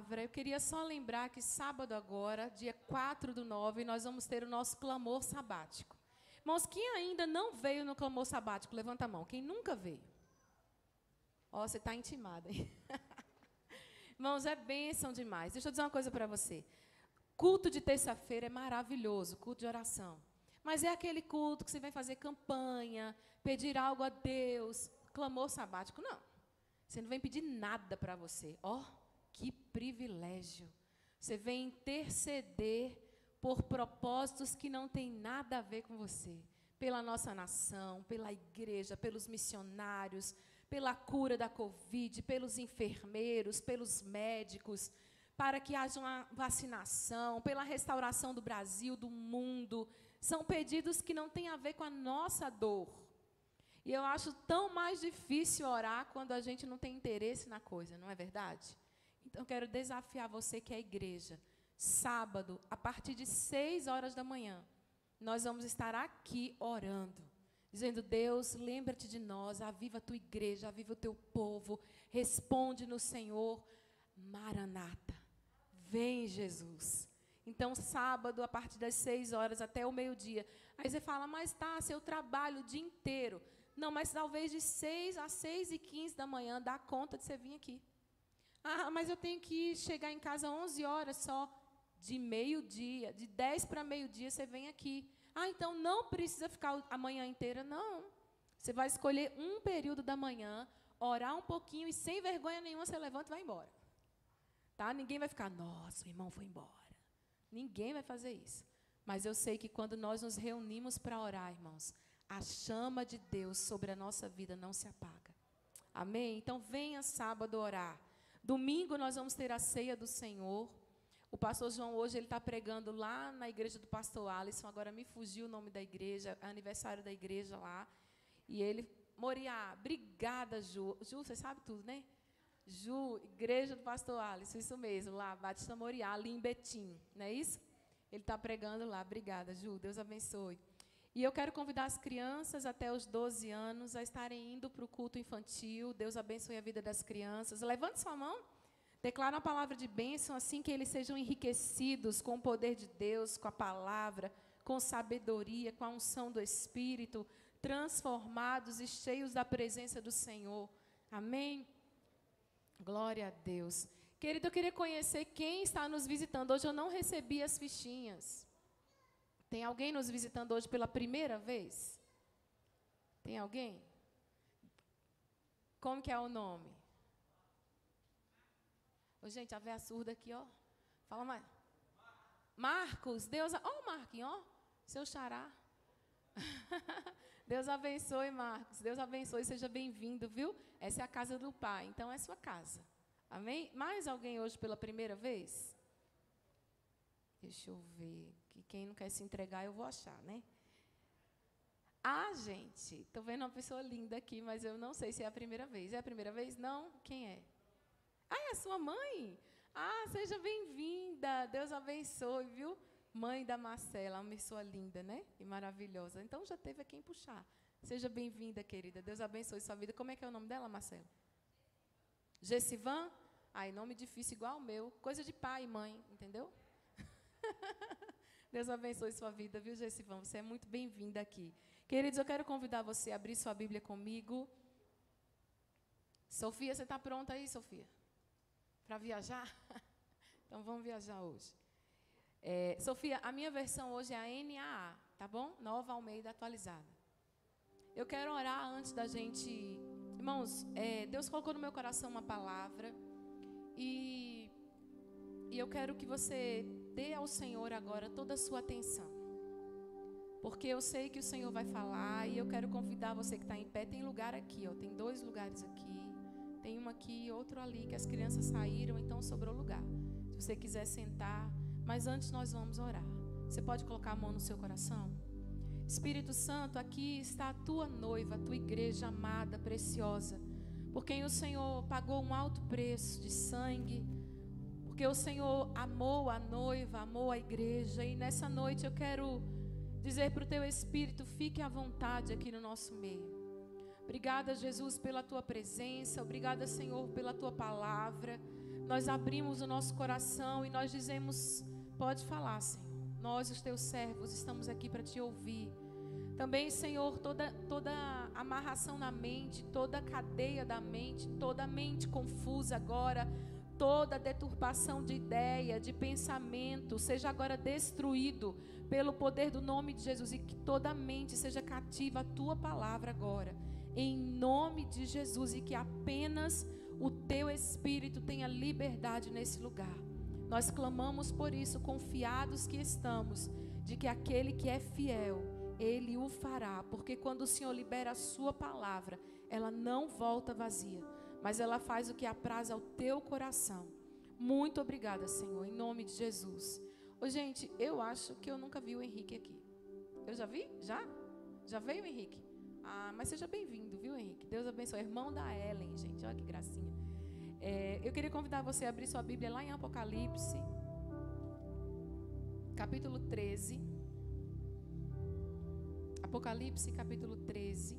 palavra. Eu queria só lembrar que sábado agora, dia 4/9, nós vamos ter o nosso clamor sabático. Irmãos, quem ainda não veio no clamor sabático, levanta a mão. Quem nunca veio? Ó, você está intimada, hein? Irmãos, é bênção demais. Deixa eu dizer uma coisa para você. Culto de terça-feira é maravilhoso, culto de oração. Mas é aquele culto que você vai fazer campanha, pedir algo a Deus. Clamor sabático, não. Você não vem pedir nada para você. Ó, que privilégio. Você vem interceder por propósitos que não têm nada a ver com você. Pela nossa nação, pela igreja, pelos missionários, pela cura da Covid, pelos enfermeiros, pelos médicos, para que haja uma vacinação, pela restauração do Brasil, do mundo. São pedidos que não têm a ver com a nossa dor. E eu acho tão mais difícil orar quando a gente não tem interesse na coisa, não é verdade? Então, eu quero desafiar você que é igreja. Sábado, a partir de 6 horas da manhã, nós vamos estar aqui orando, dizendo: Deus, lembra-te de nós, aviva a tua igreja, aviva o teu povo, responde no Senhor. Maranata, vem Jesus. Então, sábado, a partir das 6 horas até o meio-dia. Aí você fala: mas tá, eu trabalho o dia inteiro. Não, mas talvez de 6 às 6h15 da manhã dá conta de você vir aqui. Ah, mas eu tenho que chegar em casa 11 horas só. De meio-dia, de 10 para meio-dia você vem aqui. Ah, então não precisa ficar a manhã inteira, não. Você vai escolher um período da manhã, orar um pouquinho e sem vergonha nenhuma você levanta e vai embora. Tá? Ninguém vai ficar: nossa, o irmão foi embora. Ninguém vai fazer isso. Mas eu sei que quando nós nos reunimos para orar, irmãos, a chama de Deus sobre a nossa vida não se apaga. Amém? Então venha sábado orar. Domingo nós vamos ter a ceia do Senhor. O pastor João hoje ele está pregando lá na igreja do pastor Alisson. Agora me fugiu o nome da igreja, aniversário da igreja lá. E ele, Moriá, obrigada, Ju. Ju, você sabe tudo, né? Ju, igreja do pastor Alisson, isso mesmo, lá, Batista Moriá, ali em Betim, não é isso? Ele está pregando lá. Obrigada, Ju, Deus abençoe. E eu quero convidar as crianças até os 12 anos a estarem indo para o culto infantil. Deus abençoe a vida das crianças. Levante sua mão. Declara uma palavra de bênção, assim que eles sejam enriquecidos com o poder de Deus, com a palavra, com sabedoria, com a unção do Espírito, transformados e cheios da presença do Senhor. Amém? Glória a Deus. Querido, eu queria conhecer quem está nos visitando. Hoje eu não recebi as fichinhas. Tem alguém nos visitando hoje pela primeira vez? Tem alguém? Como que é o nome? Ô, gente, a véia surda aqui, ó. Fala mais. Marcos, Deus... Ó, Marquinhos, ó. Seu xará. Deus abençoe, Marcos. Deus abençoe, seja bem-vindo, viu? Essa é a casa do Pai, então é sua casa. Amém? Mais alguém hoje pela primeira vez? Deixa eu ver. Que quem não quer se entregar, eu vou achar, né? Ah, gente, estou vendo uma pessoa linda aqui, mas eu não sei se é a primeira vez. É a primeira vez? Não? Quem é? Ah, é a sua mãe? Ah, seja bem-vinda. Deus abençoe, viu? Mãe da Marcela, uma pessoa linda, né? E maravilhosa. Então, já teve a quem puxar. Seja bem-vinda, querida. Deus abençoe sua vida. Como é que é o nome dela, Marcela? Gessivan? Ai, nome difícil igual o meu. Coisa de pai e mãe, entendeu? Deus abençoe sua vida, viu, Gessivan? Você é muito bem-vinda aqui. Queridos, eu quero convidar você a abrir sua Bíblia comigo. Sofia, você está pronta aí, Sofia? Para viajar? Então, vamos viajar hoje. Sofia, a minha versão hoje é a NAA, tá bom? Nova Almeida atualizada. Eu quero orar antes da gente... Irmãos, Deus colocou no meu coração uma palavra e eu quero que você dê ao Senhor agora toda a sua atenção. Porque eu sei que o Senhor vai falar e eu quero convidar você que está em pé. Tem lugar aqui, ó, tem 2 lugares aqui. Tem um aqui e outro ali, que as crianças saíram, então sobrou lugar. Se você quiser sentar, mas antes nós vamos orar. Você pode colocar a mão no seu coração? Espírito Santo, aqui está a tua noiva, a tua igreja amada, preciosa, por quem o Senhor pagou um alto preço de sangue, porque o Senhor amou a noiva, amou a igreja, e nessa noite eu quero dizer para o teu Espírito, fique à vontade aqui no nosso meio. Obrigada, Jesus, pela tua presença, obrigada, Senhor, pela tua palavra. nós abrimos o nosso coração e nós dizemos: pode falar, Senhor. Nós, os teus servos, estamos aqui para te ouvir. Também, Senhor, toda amarração na mente, toda cadeia da mente, toda mente confusa agora, toda deturpação de ideia, de pensamento, seja agora destruído pelo poder do nome de Jesus, e que toda mente seja cativa à tua palavra agora, em nome de Jesus, e que apenas o teu Espírito tenha liberdade nesse lugar. Nós clamamos por isso, confiados que estamos, de que aquele que é fiel, Ele o fará, porque quando o Senhor libera a sua palavra, ela não volta vazia, mas ela faz o que apraz ao teu coração. Muito obrigada, Senhor, em nome de Jesus. Ô, gente, eu acho que eu nunca vi o Henrique aqui. Eu já vi? Já? Já veio o Henrique? Ah, mas seja bem-vindo, viu, Henrique? Deus abençoe. Irmão da Ellen, gente, olha que gracinha. Eu queria convidar você a abrir sua Bíblia lá em Apocalipse, capítulo 13. Apocalipse, capítulo 13,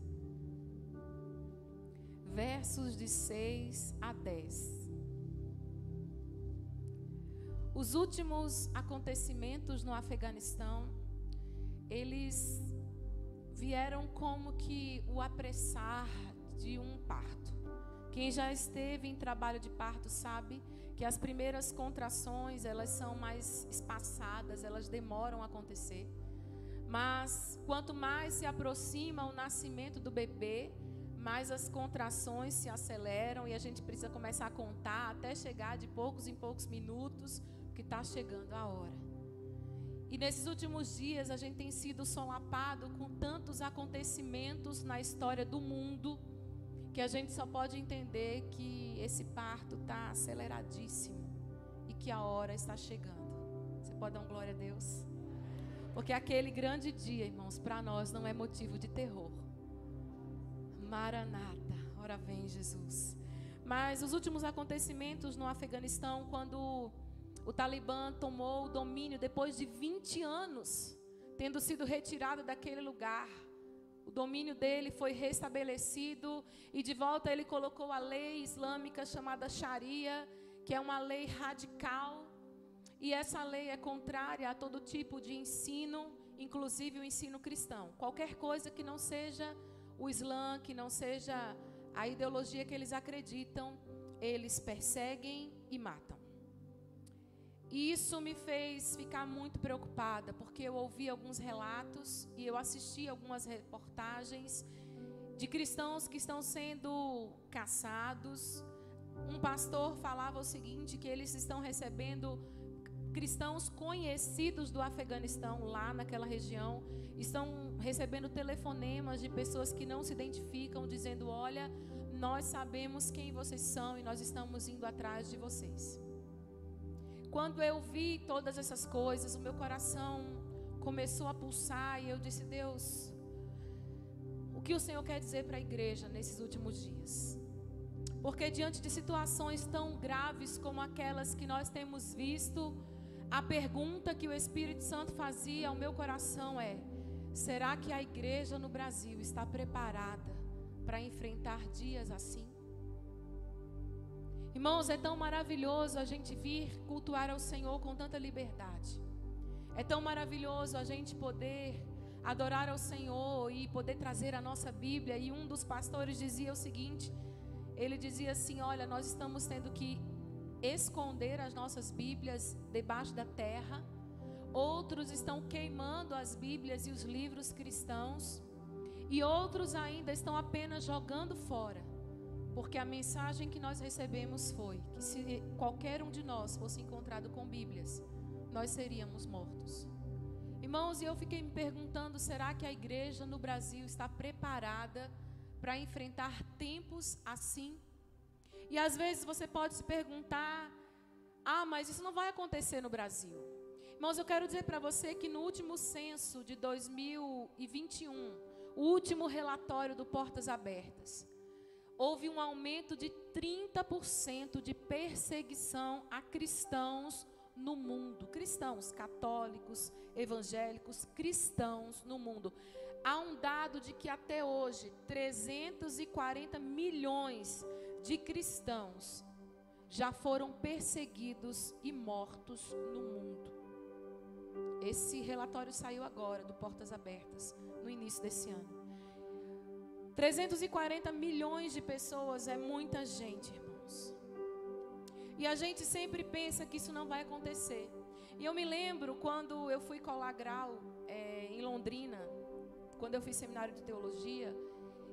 versos de 6 a 10. Os últimos acontecimentos no Afeganistão, eles vieram como que o apressar de um parto. Quem já esteve em trabalho de parto sabe que as primeiras contrações, elas são mais espaçadas, elas demoram a acontecer. Mas quanto mais se aproxima o nascimento do bebê, mais as contrações se aceleram e a gente precisa começar a contar até chegar de poucos em poucos minutos, porque está chegando a hora. E nesses últimos dias a gente tem sido solapado com tantos acontecimentos na história do mundo, que a gente só pode entender que esse parto está aceleradíssimo e que a hora está chegando. Você pode dar uma glória a Deus? Porque aquele grande dia, irmãos, para nós não é motivo de terror. Maranata, ora vem Jesus. Mas os últimos acontecimentos no Afeganistão, quando o Talibã tomou o domínio, depois de 20 anos, tendo sido retirado daquele lugar, o domínio dele foi restabelecido e de volta ele colocou a lei islâmica chamada Sharia, que é uma lei radical. E essa lei é contrária a todo tipo de ensino, inclusive o ensino cristão. Qualquer coisa que não seja o Islã, que não seja a ideologia que eles acreditam, eles perseguem e matam. E isso me fez ficar muito preocupada, porque eu ouvi alguns relatos e eu assisti algumas reportagens de cristãos que estão sendo caçados. Um pastor falava o seguinte, que eles estão recebendo cristãos conhecidos do Afeganistão, lá naquela região, estão recebendo telefonemas de pessoas que não se identificam, dizendo: olha, nós sabemos quem vocês são e nós estamos indo atrás de vocês. Quando eu vi todas essas coisas, o meu coração começou a pulsar e eu disse: Deus, o que o Senhor quer dizer para a igreja nesses últimos dias? Porque diante de situações tão graves como aquelas que nós temos visto, a pergunta que o Espírito Santo fazia ao meu coração é: será que a igreja no Brasil está preparada para enfrentar dias assim? Irmãos, é tão maravilhoso a gente vir cultuar ao Senhor com tanta liberdade. É tão maravilhoso a gente poder adorar ao Senhor e poder trazer a nossa Bíblia. E um dos pastores dizia o seguinte, ele dizia assim: olha, nós estamos tendo que esconder as nossas Bíblias debaixo da terra. Outros estão queimando as Bíblias e os livros cristãos. E outros ainda estão apenas jogando fora. Porque a mensagem que nós recebemos foi que se qualquer um de nós fosse encontrado com Bíblias, nós seríamos mortos. Irmãos, e eu fiquei me perguntando, será que a igreja no Brasil está preparada para enfrentar tempos assim? E às vezes você pode se perguntar: ah, mas isso não vai acontecer no Brasil. Irmãos, eu quero dizer para você que no último censo de 2021, o último relatório do Portas Abertas, houve um aumento de 30% de perseguição a cristãos no mundo. Cristãos católicos, evangélicos, cristãos no mundo. Há um dado de que até hoje 340 milhões de cristãos já foram perseguidos e mortos no mundo. Esse relatório saiu agora, do Portas Abertas, no início desse ano. 340 milhões de pessoas é muita gente, irmãos. E a gente sempre pensa que isso não vai acontecer. E eu me lembro quando eu fui colar grau em Londrina, quando eu fiz seminário de teologia,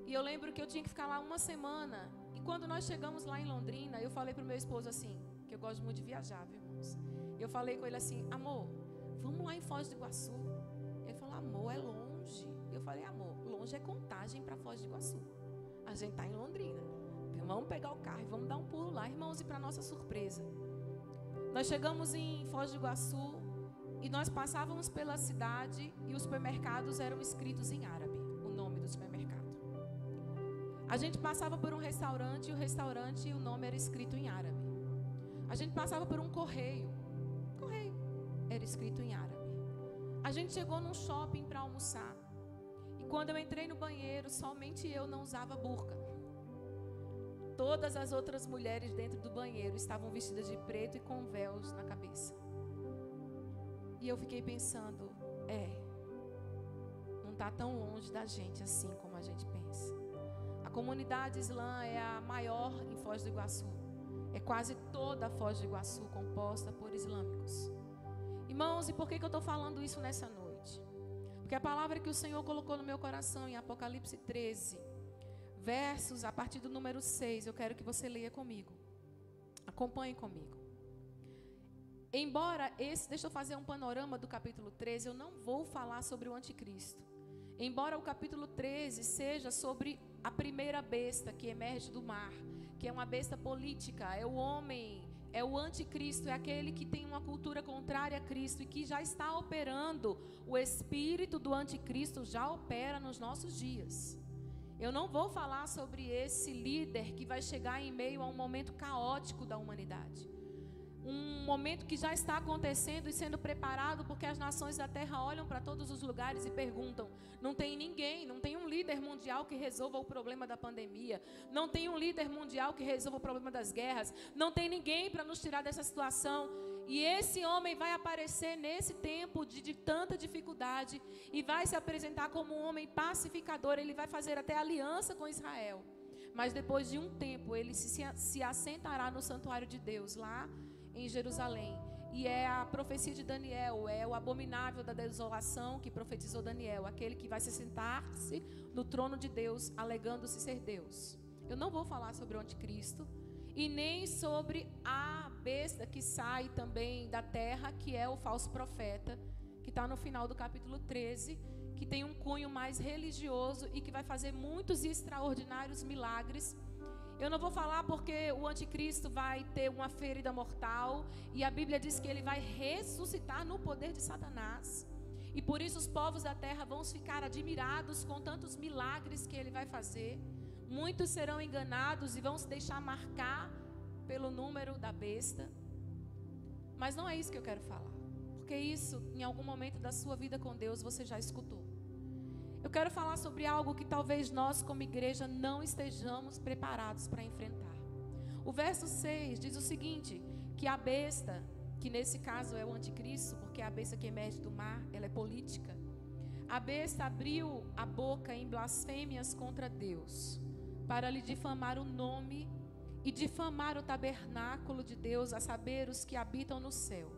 e eu lembro que eu tinha que ficar lá uma semana. E quando nós chegamos lá em Londrina, eu falei para o meu esposo assim, que eu gosto muito de viajar, viu, irmãos? Eu falei com ele assim, amor, vamos lá em Foz do Iguaçu. Ele falou, amor, é longe. Eu falei, amor, longe é Contagem para Foz do Iguaçu. A gente está em Londrina. Então, vamos pegar o carro e vamos dar um pulo lá, irmãos, e para nossa surpresa. Nós chegamos em Foz do Iguaçu e nós passávamos pela cidade e os supermercados eram escritos em árabe, o nome do supermercado. A gente passava por um restaurante e o nome era escrito em árabe. A gente passava por um correio era escrito em árabe. A gente chegou num shopping para almoçar e quando eu entrei no banheiro, somente eu não usava burca. Todas as outras mulheres dentro do banheiro estavam vestidas de preto e com véus na cabeça. E eu fiquei pensando, não está tão longe da gente assim como a gente pensa. A comunidade islã é a maior em Foz do Iguaçu. É quase toda a Foz do Iguaçu composta por islâmicos. Irmãos, e por que eu estou falando isso nessa noite? Porque a palavra que o Senhor colocou no meu coração em Apocalipse 13, versos a partir do número 6, eu quero que você leia comigo. Acompanhe comigo. Embora deixa eu fazer um panorama do capítulo 13, eu não vou falar sobre o anticristo. Embora o capítulo 13 seja sobre a primeira besta que emerge do mar, que é uma besta política, é o homem, é o anticristo, é aquele que tem uma cultura contrária a Cristo e que já está operando, o espírito do anticristo já opera nos nossos dias. Eu não vou falar sobre esse líder que vai chegar em meio a um momento caótico da humanidade. Um momento que já está acontecendo e sendo preparado, porque as nações da terra olham para todos os lugares e perguntam, não tem ninguém, não tem um líder mundial que resolva o problema da pandemia, não tem um líder mundial que resolva o problema das guerras, não tem ninguém para nos tirar dessa situação. E esse homem vai aparecer nesse tempo de tanta dificuldade e vai se apresentar como um homem pacificador. Ele vai fazer até aliança com Israel, mas depois de um tempo ele se assentará no santuário de Deus lá em Jerusalém. E é a profecia de Daniel, é o abominável da desolação que profetizou Daniel, aquele que vai se sentar-se no trono de Deus, alegando-se ser Deus. Eu não vou falar sobre o anticristo e nem sobre a besta que sai também da terra, que é o falso profeta, que está no final do capítulo 13, que tem um cunho mais religioso e que vai fazer muitos e extraordinários milagres. Eu não vou falar porque o anticristo vai ter uma ferida mortal e a Bíblia diz que ele vai ressuscitar no poder de Satanás. E por isso os povos da terra vão ficar admirados com tantos milagres que ele vai fazer. Muitos serão enganados e vão se deixar marcar pelo número da besta. Mas não é isso que eu quero falar, porque isso em algum momento da sua vida com Deus você já escutou. Eu quero falar sobre algo que talvez nós como igreja não estejamos preparados para enfrentar. O verso 6 diz o seguinte, que a besta, que nesse caso é o anticristo, porque a besta que emerge do mar, ela é política. A besta abriu a boca em blasfêmias contra Deus, para lhe difamar o nome e difamar o tabernáculo de Deus, a saber, os que habitam no céu.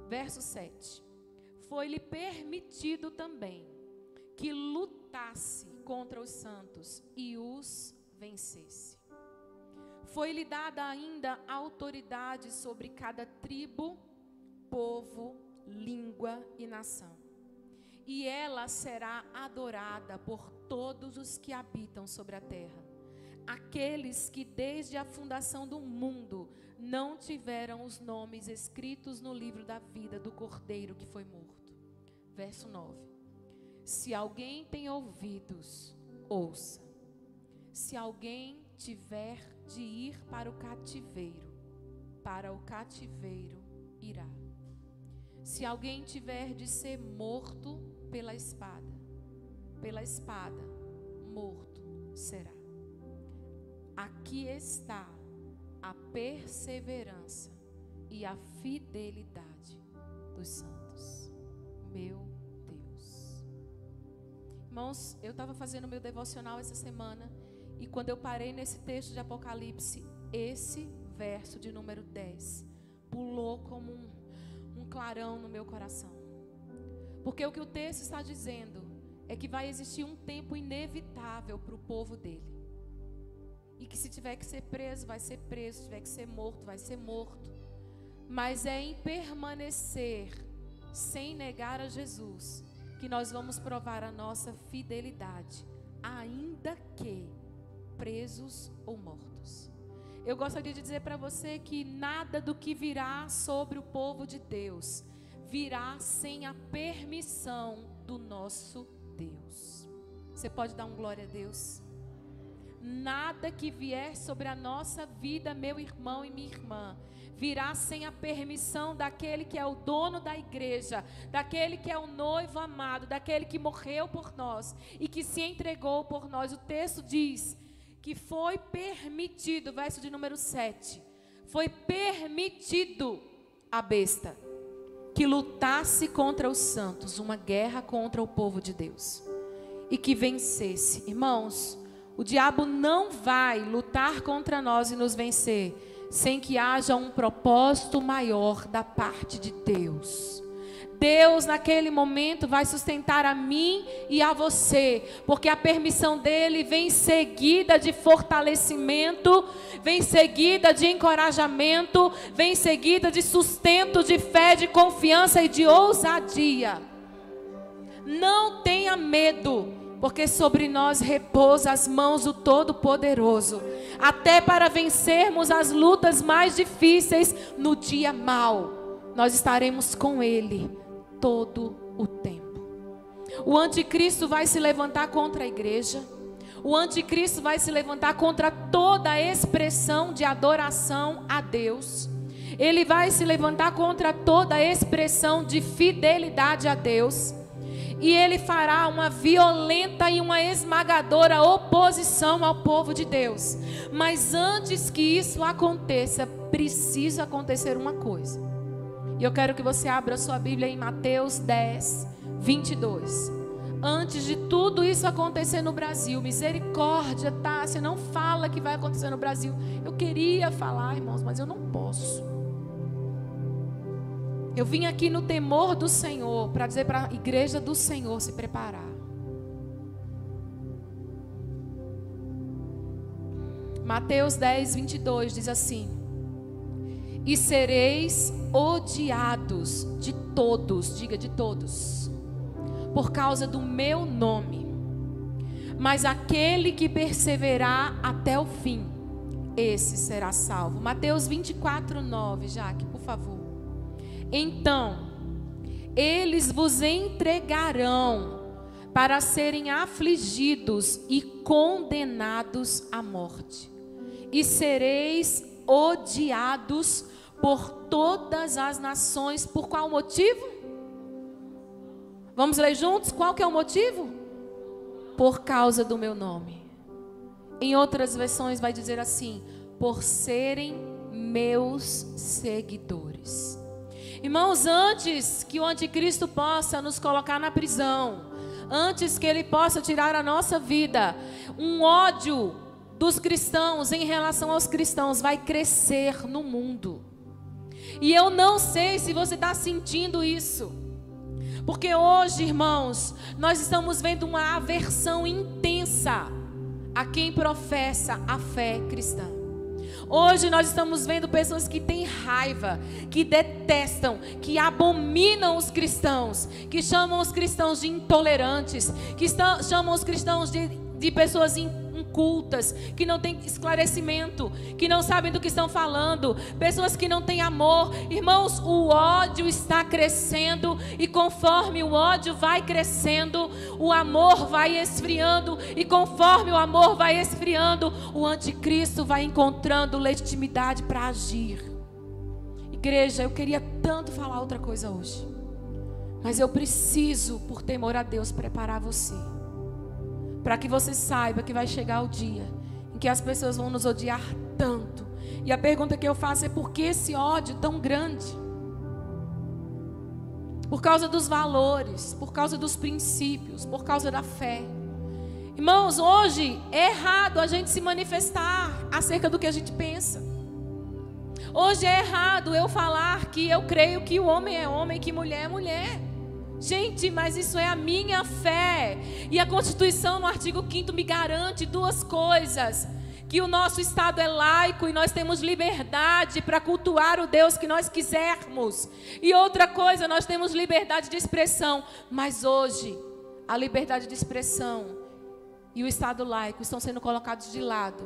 Verso 7. Foi-lhe permitido também que lutasse contra os santos e os vencesse. Foi-lhe dada ainda autoridade sobre cada tribo, povo, língua e nação. E ela será adorada por todos os que habitam sobre a terra, aqueles que desde a fundação do mundo não tiveram os nomes escritos no livro da vida do Cordeiro que foi morto. Verso 9. Se alguém tem ouvidos, ouça. Se alguém tiver de ir para o cativeiro irá. Se alguém tiver de ser morto pela espada, morto será. Aqui está a perseverança e a fidelidade dos santos. Meu Deus. Irmãos, eu estava fazendo meu devocional essa semana e quando eu parei nesse texto de Apocalipse, esse verso de número 10 pulou como um clarão no meu coração. Porque o que o texto está dizendo é que vai existir um tempo inevitável para o povo dele. E que se tiver que ser preso, vai ser preso. Se tiver que ser morto, vai ser morto. Mas é em permanecer sem negar a Jesus que nós vamos provar a nossa fidelidade, ainda que presos ou mortos. Eu gostaria de dizer para você que nada do que virá sobre o povo de Deus virá sem a permissão do nosso Deus. Você pode dar um glória a Deus? Nada que vier sobre a nossa vida, meu irmão e minha irmã, virá sem a permissão daquele que é o dono da igreja, daquele que é o noivo amado, daquele que morreu por nós e que se entregou por nós. O texto diz que foi permitido, verso de número 7, foi permitido a besta que lutasse contra os santos, uma guerra contra o povo de Deus, e que vencesse. Irmãos, o diabo não vai lutar contra nós e nos vencer sem que haja um propósito maior da parte de Deus. Deus naquele momento vai sustentar a mim e a você, porque a permissão dele vem seguida de fortalecimento, vem seguida de encorajamento, vem seguida de sustento, de fé, de confiança e de ousadia. Não tenha medo, porque sobre nós repousa as mãos do Todo-Poderoso, até para vencermos as lutas mais difíceis no dia mau. Nós estaremos com Ele todo o tempo. O anticristo vai se levantar contra a igreja. O anticristo vai se levantar contra toda a expressão de adoração a Deus. Ele vai se levantar contra toda a expressão de fidelidade a Deus. E ele fará uma violenta e uma esmagadora oposição ao povo de Deus. Mas antes que isso aconteça, precisa acontecer uma coisa. E eu quero que você abra a sua Bíblia em Mateus 10, 22. Antes de tudo isso acontecer no Brasil, misericórdia, Tássia, não fala que vai acontecer no Brasil. Eu queria falar, irmãos, mas eu não posso. Eu vim aqui no temor do Senhor para dizer para a igreja do Senhor se preparar. Mateus 10, 22 diz assim: e sereis odiados de todos, diga de todos, por causa do meu nome. Mas aquele que perseverar até o fim, esse será salvo. Mateus 24, 9, Jaque, por favor. Então, eles vos entregarão para serem afligidos e condenados à morte. E sereis odiados por todas as nações. Por qual motivo? Vamos ler juntos? Qual que é o motivo? Por causa do meu nome. Em outras versões vai dizer assim: por serem meus seguidores. Irmãos, antes que o anticristo possa nos colocar na prisão, antes que ele possa tirar a nossa vida, um ódio dos cristãos em relação aos cristãos vai crescer no mundo. E eu não sei se você está sentindo isso, porque hoje, irmãos, nós estamos vendo uma aversão intensa a quem professa a fé cristã. Hoje nós estamos vendo pessoas que têm raiva, que detestam, que abominam os cristãos, que chamam os cristãos de intolerantes, que chamam os cristãos de pessoas incultas, que não têm esclarecimento, que não sabem do que estão falando, pessoas que não têm amor. Irmãos, o ódio está crescendo, e conforme o ódio vai crescendo, o amor vai esfriando, e conforme o amor vai esfriando, o anticristo vai encontrando legitimidade para agir. Igreja, eu queria tanto falar outra coisa hoje, mas eu preciso, por temor a Deus, preparar você, para que você saiba que vai chegar o dia em que as pessoas vão nos odiar tanto, E a pergunta que eu faço é: por que esse ódio tão grande? Por causa dos valores, por causa dos princípios, por causa da fé. Irmãos, hoje é errado a gente se manifestar acerca do que a gente pensa. Hoje é errado eu falar que eu creio que o homem é homem, que mulher é mulher. Gente, mas isso é a minha fé. E a Constituição, no artigo 5º, me garante duas coisas: que o nosso Estado é laico e nós temos liberdade para cultuar o Deus que nós quisermos. E outra coisa, nós temos liberdade de expressão. Mas hoje, a liberdade de expressão e o Estado laico estão sendo colocados de lado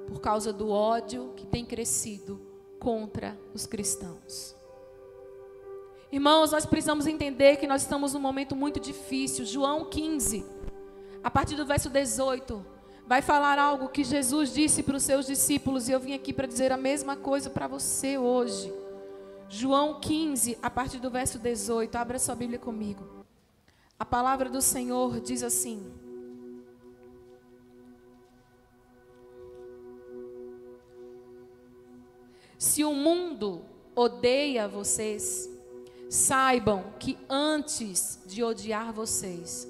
por causa do ódio que tem crescido contra os cristãos. Irmãos, nós precisamos entender que nós estamos num momento muito difícil. João 15, a partir do verso 18, vai falar algo que Jesus disse para os seus discípulos, e eu vim aqui para dizer a mesma coisa para você hoje. João 15, a partir do verso 18, abra sua Bíblia comigo. A palavra do Senhor diz assim: se o mundo odeia vocês, saibam que antes de odiar vocês,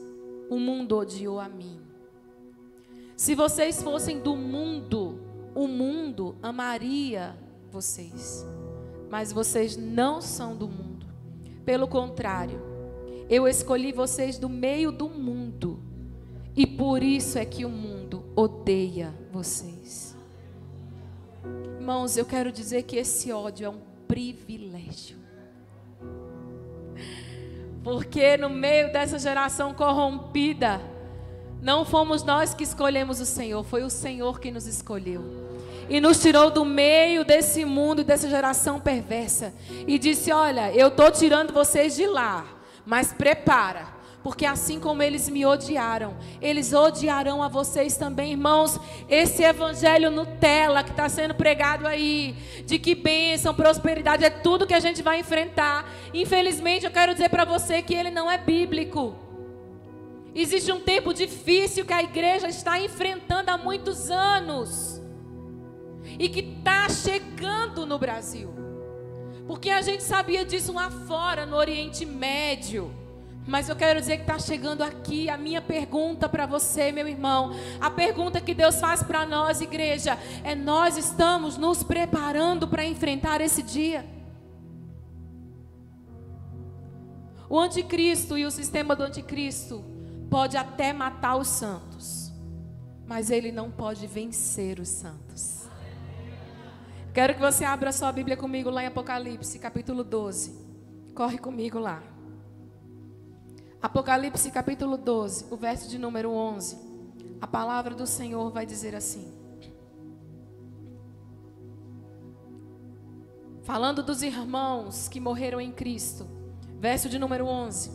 o mundo odiou a mim. Se vocês fossem do mundo, o mundo amaria vocês. Mas vocês não são do mundo. Pelo contrário, eu escolhi vocês do meio do mundo. E por isso é que o mundo odeia vocês. Irmãos, eu quero dizer que esse ódio é um privilégio. Porque no meio dessa geração corrompida, não fomos nós que escolhemos o Senhor, foi o Senhor que nos escolheu. E nos tirou do meio desse mundo, dessa geração perversa. E disse: olha, eu estou tirando vocês de lá, mas prepara. Porque assim como eles me odiaram, eles odiarão a vocês também. Irmãos, esse evangelho Nutella que está sendo pregado aí, de que bênção, prosperidade, é tudo que a gente vai enfrentar. Infelizmente, eu quero dizer para você que ele não é bíblico. Existe um tempo difícil que a igreja está enfrentando há muitos anos. E que está chegando no Brasil. Porque a gente sabia disso lá fora, no Oriente Médio. Mas eu quero dizer que está chegando aqui. A minha pergunta para você, meu irmão, a pergunta que Deus faz para nós, igreja, é: nós estamos nos preparando para enfrentar esse dia? O anticristo e o sistema do anticristo pode até matar os santos, mas ele não pode vencer os santos. Quero que você abra sua Bíblia comigo lá em Apocalipse, capítulo 12. Corre comigo lá. Apocalipse capítulo 12, o verso de número 11. A palavra do Senhor vai dizer assim. Falando dos irmãos que morreram em Cristo. Verso de número 11.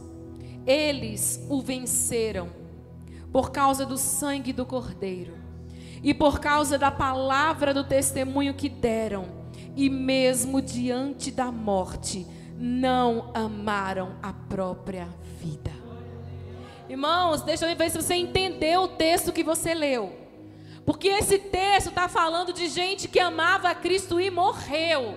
Eles o venceram por causa do sangue do Cordeiro e por causa da palavra do testemunho que deram, e mesmo diante da morte não amaram a própria vida. Irmãos, deixa eu ver se você entendeu o texto que você leu. Porque esse texto está falando de gente que amava a Cristo e morreu.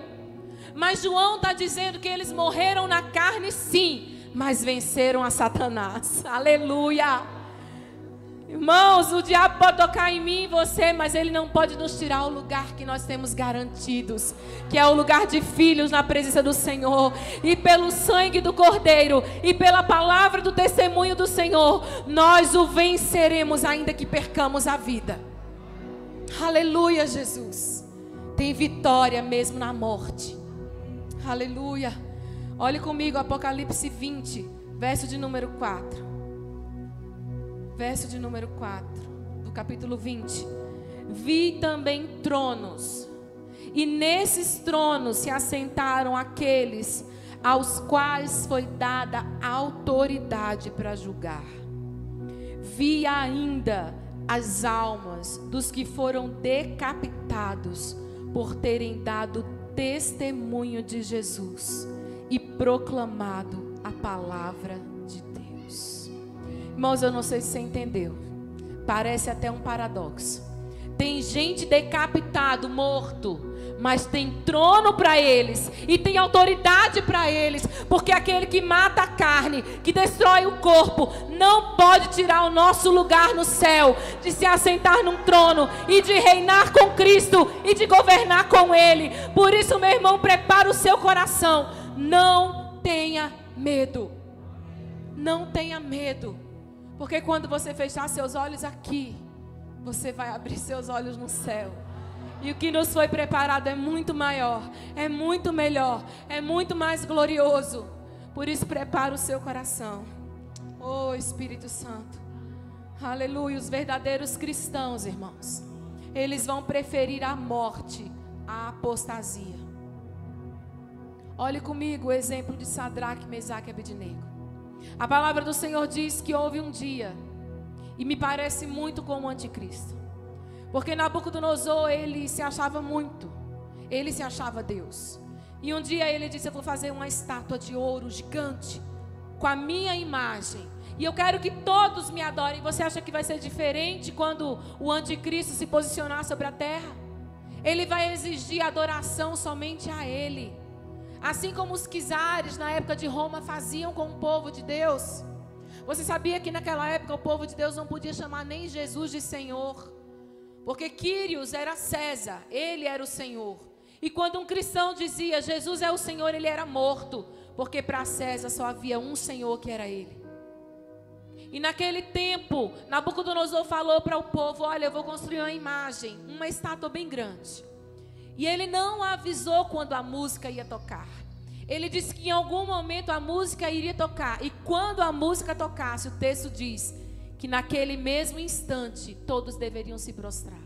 Mas João está dizendo que eles morreram na carne, sim, mas venceram a Satanás. Aleluia! Irmãos, o diabo pode tocar em mim e você, mas ele não pode nos tirar o lugar que nós temos garantidos, que é o lugar de filhos na presença do Senhor. E pelo sangue do Cordeiro e pela palavra do testemunho do Senhor, nós o venceremos, ainda que percamos a vida. Aleluia, Jesus. Tem vitória mesmo na morte. Aleluia. Olhe comigo, Apocalipse 20, verso de número 4. Verso de número 4, do capítulo 20. Vi também tronos, e nesses tronos se assentaram aqueles aos quais foi dada autoridade para julgar. Vi ainda as almas dos que foram decapitados por terem dado testemunho de Jesus e proclamado a palavra de Deus. Irmãos, eu não sei se você entendeu. Parece até um paradoxo. Tem gente decapitado, morto, mas tem trono para eles e tem autoridade para eles, porque aquele que mata a carne, que destrói o corpo, não pode tirar o nosso lugar no céu, de se assentar num trono e de reinar com Cristo e de governar com Ele. Por isso, meu irmão, prepara o seu coração. Não tenha medo. Não tenha medo, porque quando você fechar seus olhos aqui, você vai abrir seus olhos no céu. E o que nos foi preparado é muito maior, é muito melhor, é muito mais glorioso. Por isso, prepara o seu coração. Oh, Espírito Santo. Aleluia. Os verdadeiros cristãos, irmãos, eles vão preferir a morte à apostasia. Olhe comigo o exemplo de Sadraque, Mesaque e Abednego. A palavra do Senhor diz que houve um dia, e me parece muito com o anticristo, porque Nabucodonosor, ele se achava muito, ele se achava Deus. E um dia ele disse: eu vou fazer uma estátua de ouro gigante, com a minha imagem, e eu quero que todos me adorem. Você acha que vai ser diferente quando o anticristo se posicionar sobre a terra? Ele vai exigir adoração somente a ele, assim como os czares na época de Roma faziam com o povo de Deus. Você sabia que naquela época o povo de Deus não podia chamar nem Jesus de Senhor, porque Quírios era César, ele era o Senhor. E quando um cristão dizia Jesus é o Senhor, ele era morto, porque para César só havia um Senhor, que era ele. E naquele tempo, Nabucodonosor falou para o povo: olha, eu vou construir uma imagem, uma estátua bem grande. E ele não avisou quando a música ia tocar. Ele disse que em algum momento a música iria tocar. E quando a música tocasse, o texto diz que naquele mesmo instante todos deveriam se prostrar.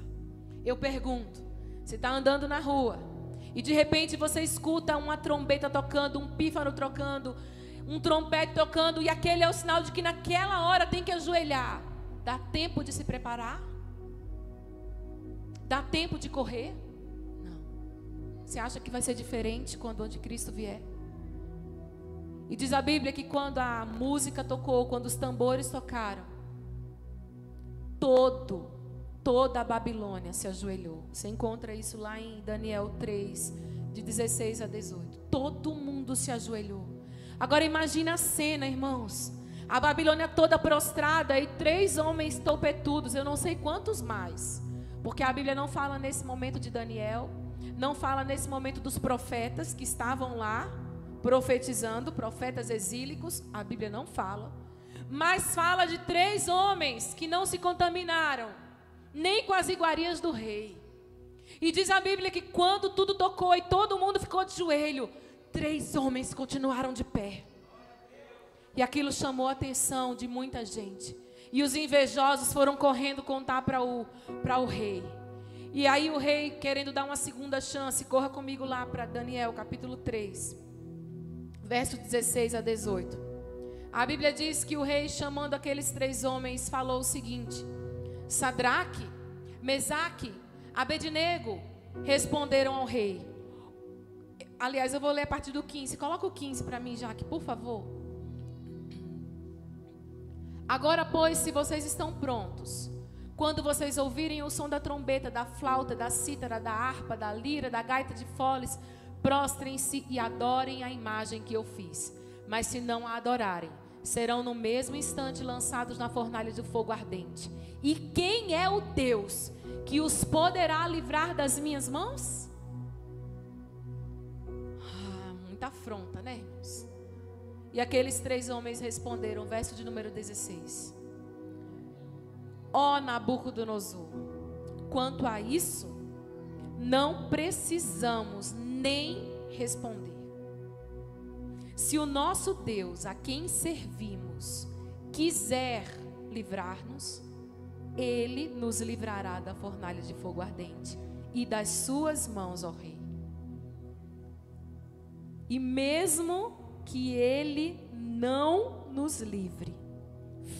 Eu pergunto, você está andando na rua e de repente você escuta uma trombeta tocando, um pífaro tocando, um trompete tocando, e aquele é o sinal de que naquela hora tem que ajoelhar. Dá tempo de se preparar? Dá tempo de correr? Não. Você acha que vai ser diferente quando o anticristo vier? E diz a Bíblia que quando a música tocou, quando os tambores tocaram, toda a Babilônia se ajoelhou. Você encontra isso lá em Daniel 3, de 16 a 18. Todo mundo se ajoelhou. Agora imagina a cena, irmãos. A Babilônia toda prostrada e 3 homens topetudos, eu não sei quantos mais, porque a Bíblia não fala nesse momento de Daniel, não fala nesse momento dos profetas que estavam lá profetizando, profetas exílicos, a Bíblia não fala. Mas fala de 3 homens que não se contaminaram nem com as iguarias do rei. E diz a Bíblia que quando tudo tocou e todo mundo ficou de joelho, 3 homens continuaram de pé. E aquilo chamou a atenção de muita gente. E os invejosos foram correndo contar para o rei. E aí o rei, querendo dar uma segunda chance, corra comigo lá para Daniel capítulo 3, verso 16 a 18. A Bíblia diz que o rei, chamando aqueles 3 homens, falou o seguinte: Sadraque, Mesaque, Abednego responderam ao rei. Aliás, eu vou ler a partir do 15. Coloca o 15 para mim, Jaque, por favor. Agora, pois, se vocês estão prontos, quando vocês ouvirem o som da trombeta, da flauta, da cítara, da harpa, da lira, da gaita de foles, prostrem-se e adorem a imagem que eu fiz. Mas se não a adorarem, serão no mesmo instante lançados na fornalha de fogo ardente. E quem é o Deus que os poderá livrar das minhas mãos? Muita afronta, né, irmãos? E aqueles 3 homens responderam, verso de número 16: Ó Nabucodonosor, quanto a isso, não precisamos nem responder. Se o nosso Deus, a quem servimos, quiser livrar-nos, Ele nos livrará da fornalha de fogo ardente e das suas mãos, ó rei. E mesmo que Ele não nos livre,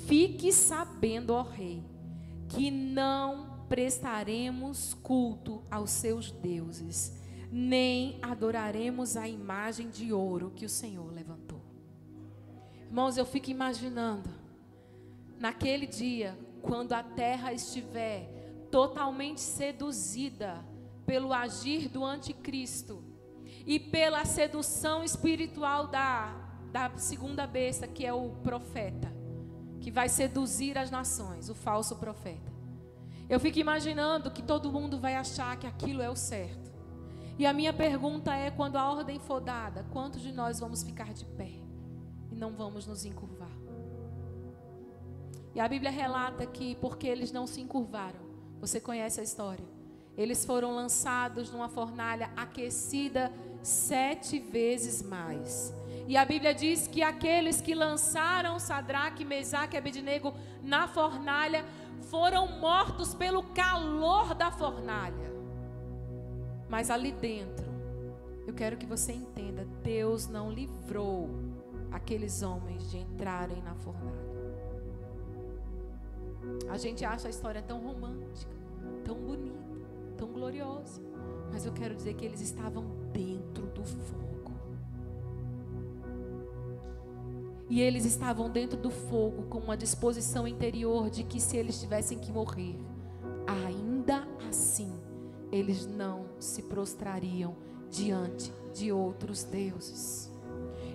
fique sabendo, ó rei, que não prestaremos culto aos seus deuses, nem adoraremos a imagem de ouro que o Senhor levantou. Irmãos, eu fico imaginando, naquele dia, quando a terra estiver totalmente seduzida pelo agir do anticristo e pela sedução espiritual da segunda besta, que é o profeta, que vai seduzir as nações, o falso profeta. Eu fico imaginando que todo mundo vai achar que aquilo é o certo. E a minha pergunta é, quando a ordem for dada, quantos de nós vamos ficar de pé e não vamos nos encurvar? E a Bíblia relata que porque eles não se encurvaram, você conhece a história, eles foram lançados numa fornalha aquecida 7 vezes mais. E a Bíblia diz que aqueles que lançaram Sadraque, Mesaque e Abednego na fornalha foram mortos pelo calor da fornalha. Mas ali dentro, eu quero que você entenda, Deus não livrou aqueles homens de entrarem na fornalha. A gente acha a história tão romântica, tão bonita, tão gloriosa, mas eu quero dizer que eles estavam dentro do fogo. E eles estavam dentro do fogo com uma disposição interior de que se eles tivessem que morrer, ainda assim, eles não se prostrariam diante de outros deuses.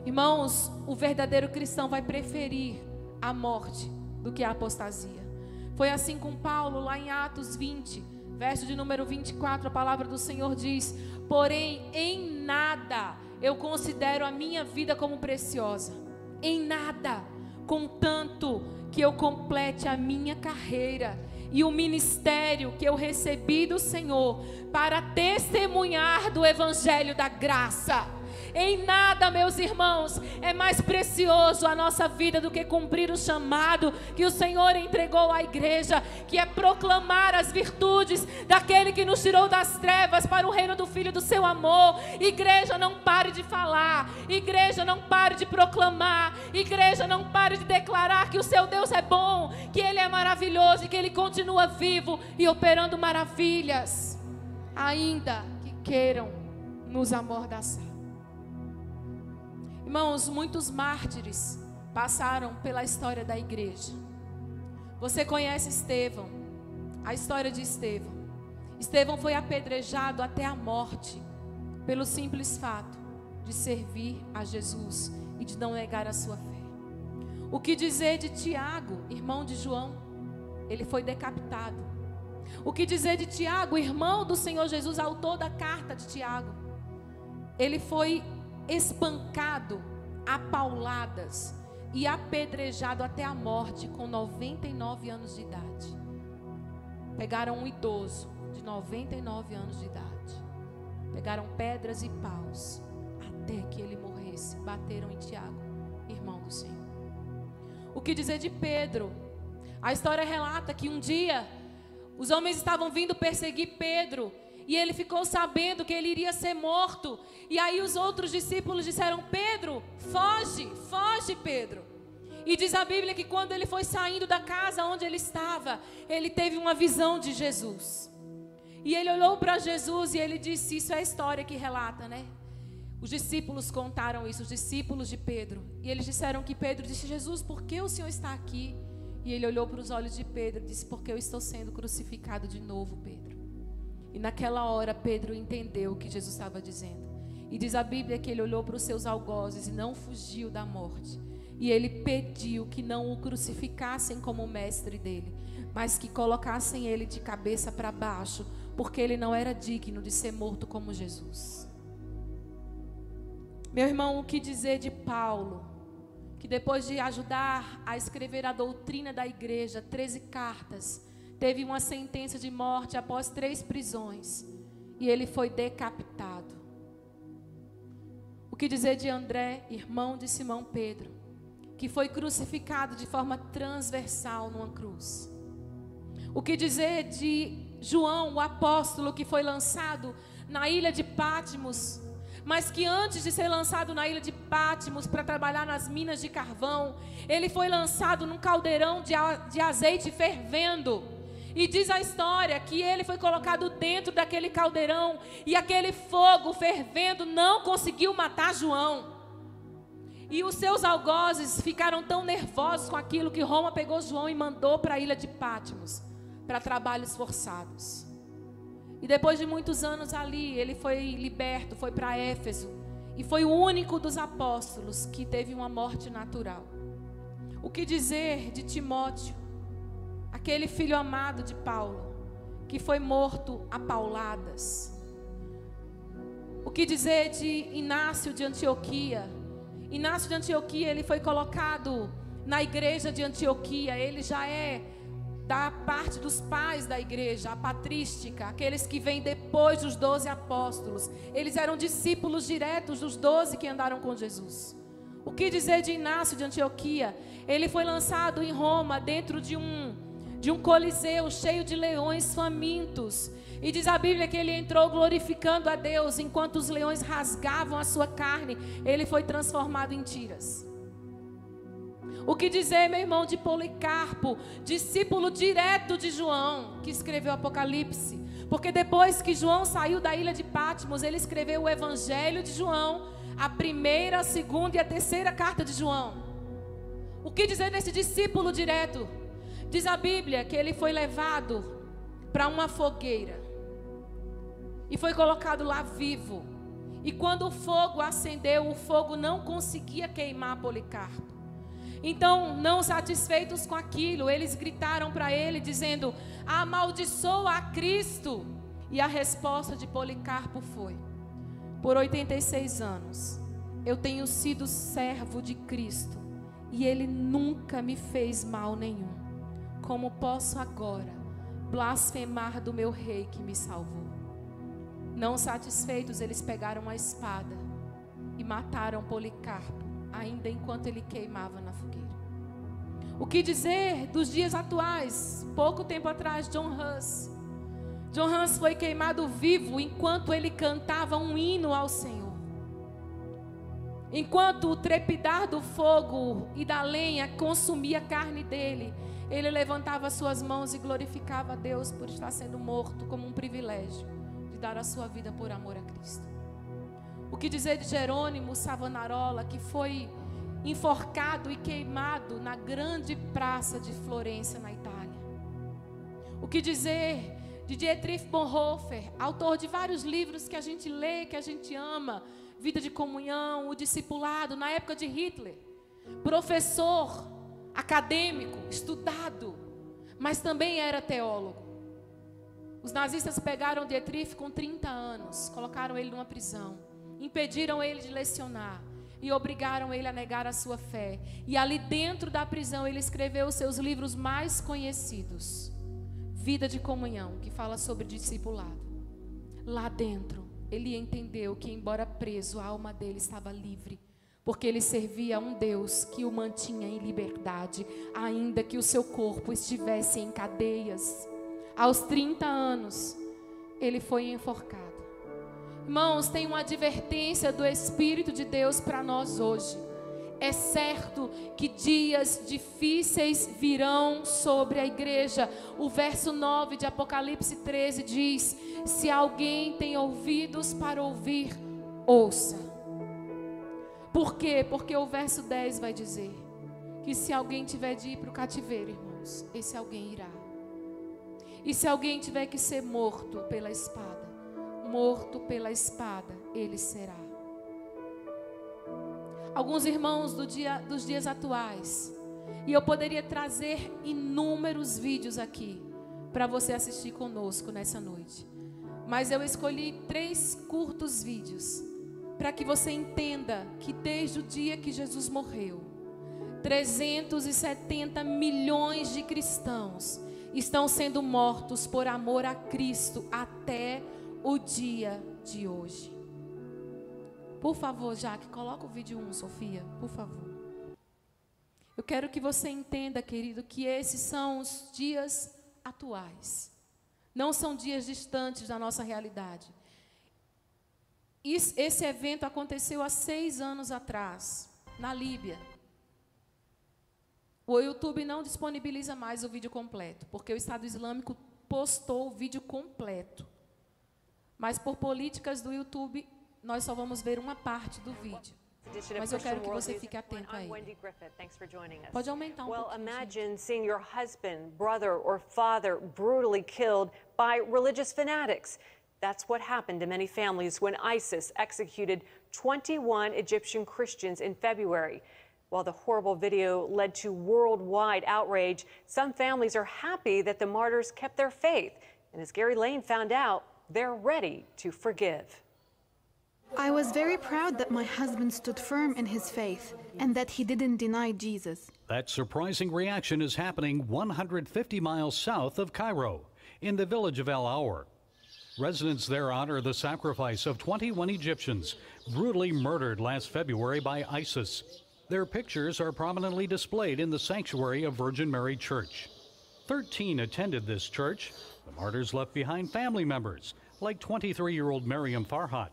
Irmãos, o verdadeiro cristão vai preferir a morte do que a apostasia. Foi assim com Paulo, lá em Atos 20, verso de número 24, a palavra do Senhor diz: porém, em nada eu considero a minha vida como preciosa, em nada, contanto que eu complete a minha carreira e o ministério que eu recebi do Senhor para testemunhar do evangelho da graça. Em nada, meus irmãos, é mais precioso a nossa vida do que cumprir o chamado que o Senhor entregou à igreja, que é proclamar as virtudes daquele que nos tirou das trevas para o reino do Filho do seu amor. Igreja, não pare de falar. Igreja, não pare de proclamar. Igreja, não pare de declarar que o seu Deus é bom, que Ele é maravilhoso e que Ele continua vivo e operando maravilhas, ainda que queiram nos amordaçar. Irmãos, muitos mártires passaram pela história da igreja. Você conhece Estevão, a história de Estevão. Estevão foi apedrejado até a morte pelo simples fato de servir a Jesus e de não negar a sua fé. O que dizer de Tiago, irmão de João? Ele foi decapitado. O que dizer de Tiago, irmão do Senhor Jesus, autor da carta de Tiago? Ele foi espancado a pauladas e apedrejado até a morte com 99 anos de idade. Pegaram um idoso de 99 anos de idade, pegaram pedras e paus até que ele morresse, bateram em Tiago, irmão do Senhor. O que dizer de Pedro? A história relata que um dia os homens estavam vindo perseguir Pedro e ele ficou sabendo que ele iria ser morto. E aí os outros discípulos disseram: Pedro, foge, foge, Pedro. E diz a Bíblia que quando ele foi saindo da casa onde ele estava, ele teve uma visão de Jesus. E ele olhou para Jesus e ele disse: isso é a história que relata, né? Os discípulos contaram isso, os discípulos de Pedro. E eles disseram que Pedro disse: Jesus, por que o Senhor está aqui? E ele olhou para os olhos de Pedro e disse: porque eu estou sendo crucificado de novo, Pedro. E naquela hora Pedro entendeu o que Jesus estava dizendo. E diz a Bíblia que ele olhou para os seus algozes e não fugiu da morte. E ele pediu que não o crucificassem como o mestre dele, mas que colocassem ele de cabeça para baixo, porque ele não era digno de ser morto como Jesus. Meu irmão, o que dizer de Paulo, que depois de ajudar a escrever a doutrina da igreja, 13 cartas, teve uma sentença de morte após 3 prisões, e ele foi decapitado. O que dizer de André, irmão de Simão Pedro, que foi crucificado de forma transversal numa cruz? O que dizer de João, o apóstolo, que foi lançado na ilha de Patmos, mas que antes de ser lançado na ilha de Patmos para trabalhar nas minas de carvão, ele foi lançado num caldeirão de azeite fervendo. E diz a história que ele foi colocado dentro daquele caldeirão e aquele fogo fervendo não conseguiu matar João. E os seus algozes ficaram tão nervosos com aquilo que Roma pegou João e mandou para a ilha de Patmos para trabalhos forçados. E depois de muitos anos ali, ele foi liberto, foi para Éfeso. E foi o único dos apóstolos que teve uma morte natural. O que dizer de Timóteo, aquele filho amado de Paulo, que foi morto a pauladas? O que dizer de Inácio de Antioquia? Inácio de Antioquia, ele foi colocado na igreja de Antioquia. Ele já é da parte dos pais da igreja, a patrística, aqueles que vêm depois dos 12 apóstolos. Eles eram discípulos diretos dos 12 que andaram com Jesus. O que dizer de Inácio de Antioquia? Ele foi lançado em Roma, dentro de um coliseu cheio de leões famintos. E diz a Bíblia que ele entrou glorificando a Deus, enquanto os leões rasgavam a sua carne, ele foi transformado em tiras. O que dizer, meu irmão, de Policarpo, discípulo direto de João, que escreveu Apocalipse? Porque depois que João saiu da ilha de Patmos, ele escreveu o Evangelho de João, a primeira, a segunda e a terceira carta de João. O que dizer desse discípulo direto? Diz a Bíblia que ele foi levado para uma fogueira e foi colocado lá vivo. E quando o fogo acendeu, o fogo não conseguia queimar Policarpo. Então, não satisfeitos com aquilo, eles gritaram para ele, dizendo: amaldiçoa a Cristo. E a resposta de Policarpo foi: por 86 anos, eu tenho sido servo de Cristo, e Ele nunca me fez mal nenhum. Como posso agora blasfemar do meu Rei que me salvou? Não satisfeitos, eles pegaram a espada e mataram Policarpo, ainda enquanto ele queimava na fogueira. O que dizer dos dias atuais? Pouco tempo atrás, John Hus. John Hus foi queimado vivo enquanto ele cantava um hino ao Senhor. Enquanto o trepidar do fogo e da lenha consumia a carne dele, ele levantava suas mãos e glorificava a Deus por estar sendo morto, como um privilégio de dar a sua vida por amor a Cristo. O que dizer de Jerônimo Savonarola, que foi enforcado e queimado na grande praça de Florença, na Itália? O que dizer de Dietrich Bonhoeffer, autor de vários livros que a gente lê, que a gente ama, Vida de Comunhão, O Discipulado, na época de Hitler, professor, acadêmico, estudado, mas também era teólogo. Os nazistas pegaram Dietrich com 30 anos, colocaram ele numa prisão, impediram ele de lecionar e obrigaram ele a negar a sua fé. E ali dentro da prisão ele escreveu os seus livros mais conhecidos, Vida de Comunhão, que fala sobre discipulado. Lá dentro ele entendeu que, embora preso, a alma dele estava livre, porque ele servia a um Deus que o mantinha em liberdade, ainda que o seu corpo estivesse em cadeias. Aos 30 anos, ele foi enforcado. Irmãos, tem uma advertência do Espírito de Deus para nós hoje. É certo que dias difíceis virão sobre a igreja. O verso 9 de Apocalipse 13 diz: se alguém tem ouvidos para ouvir, ouça. Por quê? Porque o verso 10 vai dizer que se alguém tiver de ir para o cativeiro, irmãos, esse alguém irá. E se alguém tiver que ser morto pela espada, ele será. Alguns irmãos dos dias atuais, e eu poderia trazer inúmeros vídeos aqui para você assistir conosco nessa noite, mas eu escolhi 3 curtos vídeos para que você entenda que desde o dia que Jesus morreu, 370 milhões de cristãos estão sendo mortos por amor a Cristo até o dia de hoje. Por favor, Jaque, coloca o vídeo 1, Sofia, por favor. Eu quero que você entenda, querido, que esses são os dias atuais. Não são dias distantes da nossa realidade. Esse evento aconteceu há 6 anos atrás, na Líbia. O YouTube não disponibiliza mais o vídeo completo, porque o Estado Islâmico postou o vídeo completo. Mas por políticas do YouTube, nós só vamos ver uma parte do vídeo. Mas eu quero que você fique atento a ele. Pode aumentar um Well, pouquinho, imagine seeing your husband, brother, or father brutally killed by religious fanatics. That's what happened to many families when ISIS executed 21 Egyptian Christians in February. While the horrible video led to worldwide outrage, some families are happy that the martyrs kept their faith. And as Gary Lane found out, they're ready to forgive. I was very proud that my husband stood firm in his faith and that he didn't deny Jesus. That surprising reaction is happening 150 miles south of Cairo, in the village of El Aour. Residents there honor the sacrifice of 21 Egyptians brutally murdered last February by ISIS. Their pictures are prominently displayed in the sanctuary of Virgin Mary Church. 13 attended this church. The martyrs left behind family members, like 23-year-old Mariam Farhat.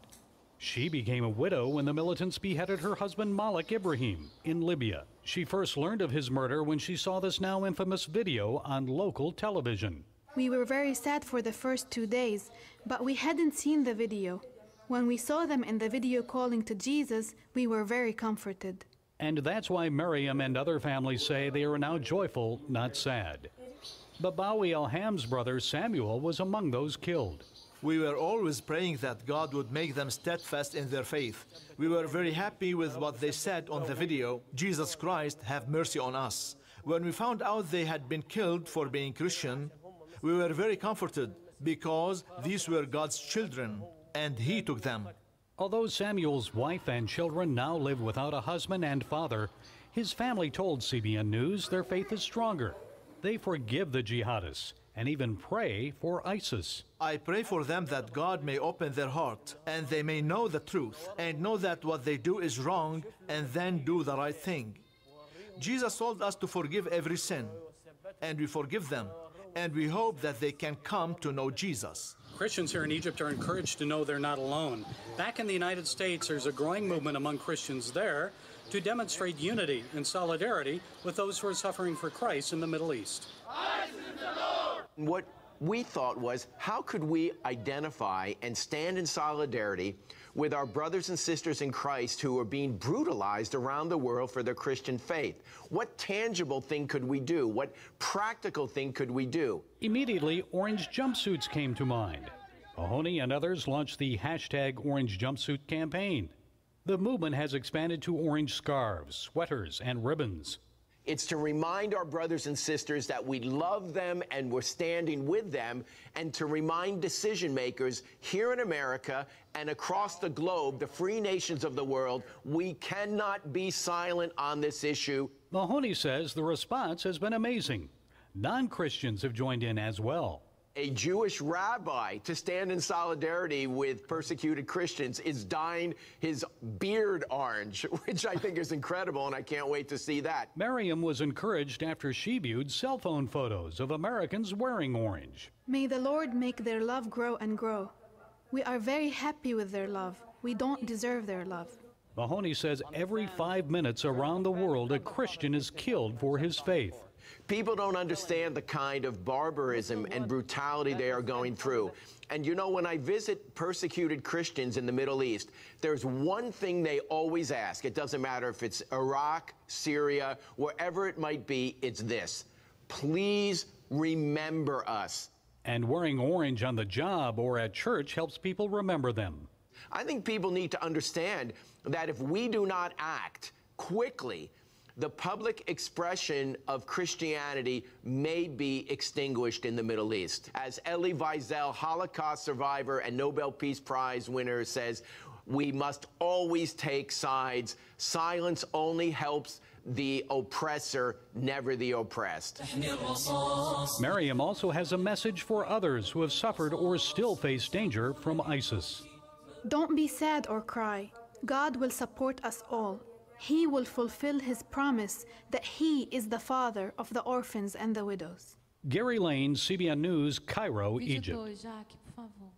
She became a widow when the militants beheaded her husband Malik Ibrahim in Libya. She first learned of his murder when she saw this now infamous video on local television. We were very sad for the first 2 days, but we hadn't seen the video. When we saw them in the video calling to Jesus, we were very comforted. And that's why Mariam and other families say they are now joyful, not sad. Babawi Alham's brother Samuel was among those killed. We were always praying that God would make them steadfast in their faith. We were very happy with what they said on the video, Jesus Christ, have mercy on us. When we found out they had been killed for being Christian, we were very comforted because these were God's children and He took them. Although Samuel's wife and children now live without a husband and father, his family told CBN News their faith is stronger. They forgive the jihadists and even pray for ISIS. I pray for them that God may open their heart and they may know the truth and know that what they do is wrong and then do the right thing. Jesus told us to forgive every sin, and we forgive them, and we hope that they can come to know Jesus. Christians here in Egypt are encouraged to know they're not alone. Back in the United States, there's a growing movement among Christians there to demonstrate unity and solidarity with those who are suffering for Christ in the Middle East. What we thought was, how could we identify and stand in solidarity with our brothers and sisters in Christ who are being brutalized around the world for their Christian faith? What tangible thing could we do? What practical thing could we do? Immediately, orange jumpsuits came to mind. Mahoney and others launched the hashtag Orange Jumpsuit campaign. The movement has expanded to orange scarves, sweaters, and ribbons. It's to remind our brothers and sisters that we love them and we're standing with them, and to remind decision makers here in America and across the globe, the free nations of the world, we cannot be silent on this issue. Mahoney says the response has been amazing. Non-Christians have joined in as well. A Jewish rabbi to stand in solidarity with persecuted Christians is dyeing his beard orange, which I think is incredible, and I can't wait to see that. Mariam was encouraged after she viewed cell phone photos of Americans wearing orange. May the Lord make their love grow and grow. We are very happy with their love. We don't deserve their love. Mahoney says every 5 minutes around the world a Christian is killed for his faith. People don't understand the kind of barbarism and brutality they are going through. And you know, when I visit persecuted Christians in the Middle East, there's one thing they always ask. It doesn't matter if it's Iraq, Syria, wherever it might be, it's this: please remember us. And wearing orange on the job or at church helps people remember them. I think people need to understand that if we do not act quickly, the public expression of Christianity may be extinguished in the Middle East. As Elie Wiesel, Holocaust survivor and Nobel Peace Prize winner, says, we must always take sides. Silence only helps the oppressor, never the oppressed. Mariam also has a message for others who have suffered or still face danger from ISIS. Don't be sad or cry. God will support us all. He will fulfill his promise that he is the father of the orphans and the widows. Gary Lane, CBN News, Cairo, Vídeo Egypt. 2, Jaque, por favor.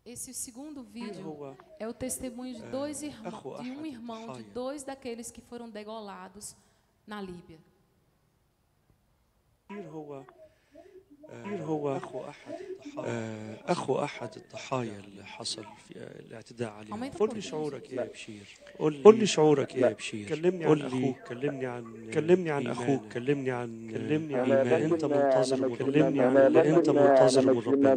Esse segundo vídeo é o testemunho de um irmão de dois daqueles que foram degolados na Líbia. هو أخو أحد الضحايا اللي حصل في الاعتداء عليه. قل لي شعورك إيه يا بشير؟ قل لي شعورك إيه يا بشير؟ كلمني عن أخوك، كلمني عن أخوك، كلمني عن إيمان أنت منتظر، كلمني عن اللي أنت منتظر من ربنا.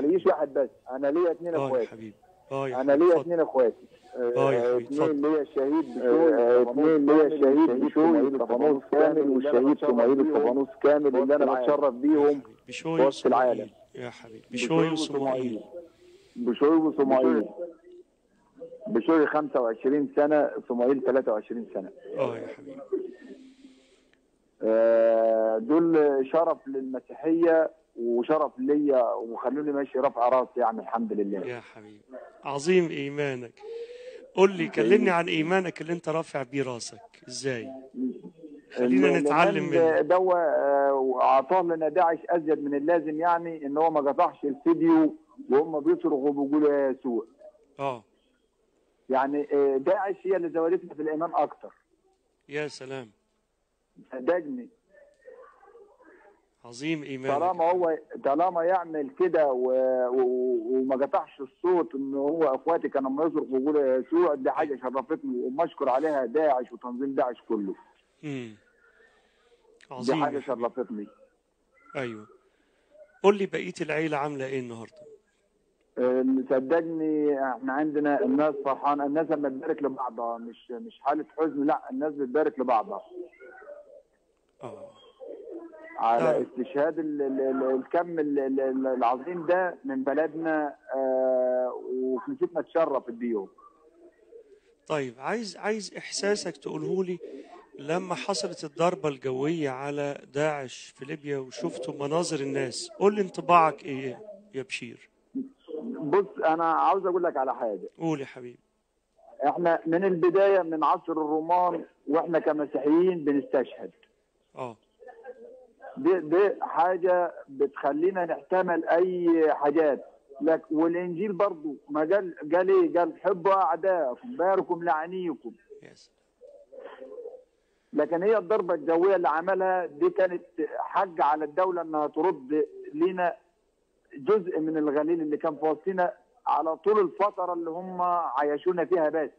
ماليش واحد بس، أنا ليا 2 يا اخوات. حبيبي، أنا ليا 2 اخوات. يا حبيبي، 2 ليا الشهيد بشوي طفانوس كامل، والشهيد سمايل الطفانوس كامل اللي أنا بتشرف بيهم في وسط العالم. يا حبيبي، بشوي وصموئيل. بشوي 25 سنة، صموئيل 23 سنة. يا حبيبي. دول شرف للمسيحية وشرف ليا، وخلوني ماشي رافع راسي يعني الحمد لله. يا حبيبي، عظيم إيمانك. قل لي، كلمني عن إيمانك اللي أنت رافع بيه راسك إزاي؟ خلينا نتعلم منه. دوا أعطاه لنا داعش أزيد من اللازم، يعني إن هو ما قطعش الفيديو وهم بيصرخوا وبيقولوا يا يسوع. يعني داعش هي اللي زودتنا في الإيمان أكتر. يا سلام. صدقني. عظيم إيمانك. طالما يعمل كده وما قطعش الصوت، ان هو اخواتي كانوا لما يصرخوا ويقولوا يا يسوع، دي حاجه شرفتني ومشكور عليها داعش وتنظيم داعش كله. عظيم. دي حاجه شرفتني. ايوه. قول لي بقيه العيله عامله ايه النهارده؟ صدقني احنا عندنا الناس فرحانه، الناس لما تبارك لبعضها، مش حاله حزن، لا الناس بتبارك لبعضها. على استشهاد الكم العظيم ده من بلدنا، وكنيستنا تشرف بيهم. طيب، عايز احساسك تقوله لي لما حصلت الضربه الجويه على داعش في ليبيا وشفتوا مناظر الناس، قول لي انطباعك ايه يا بشير؟ بص، انا عاوز اقول لك على حاجه. قول يا حبيبي. احنا من البدايه، من عصر الرومان واحنا كمسيحيين بنستشهد. دي حاجه بتخلينا نحتمل اي حاجات. والانجيل برضو ما قال ايه؟ قال حبوا اعداءكم، باركم لعنيكم. لكن هي الضربه الجويه اللي عملها دي كانت حج على الدوله انها ترد لنا جزء من الغليل اللي كان في وسطنا على طول الفتره اللي هم عايشونا فيها بس.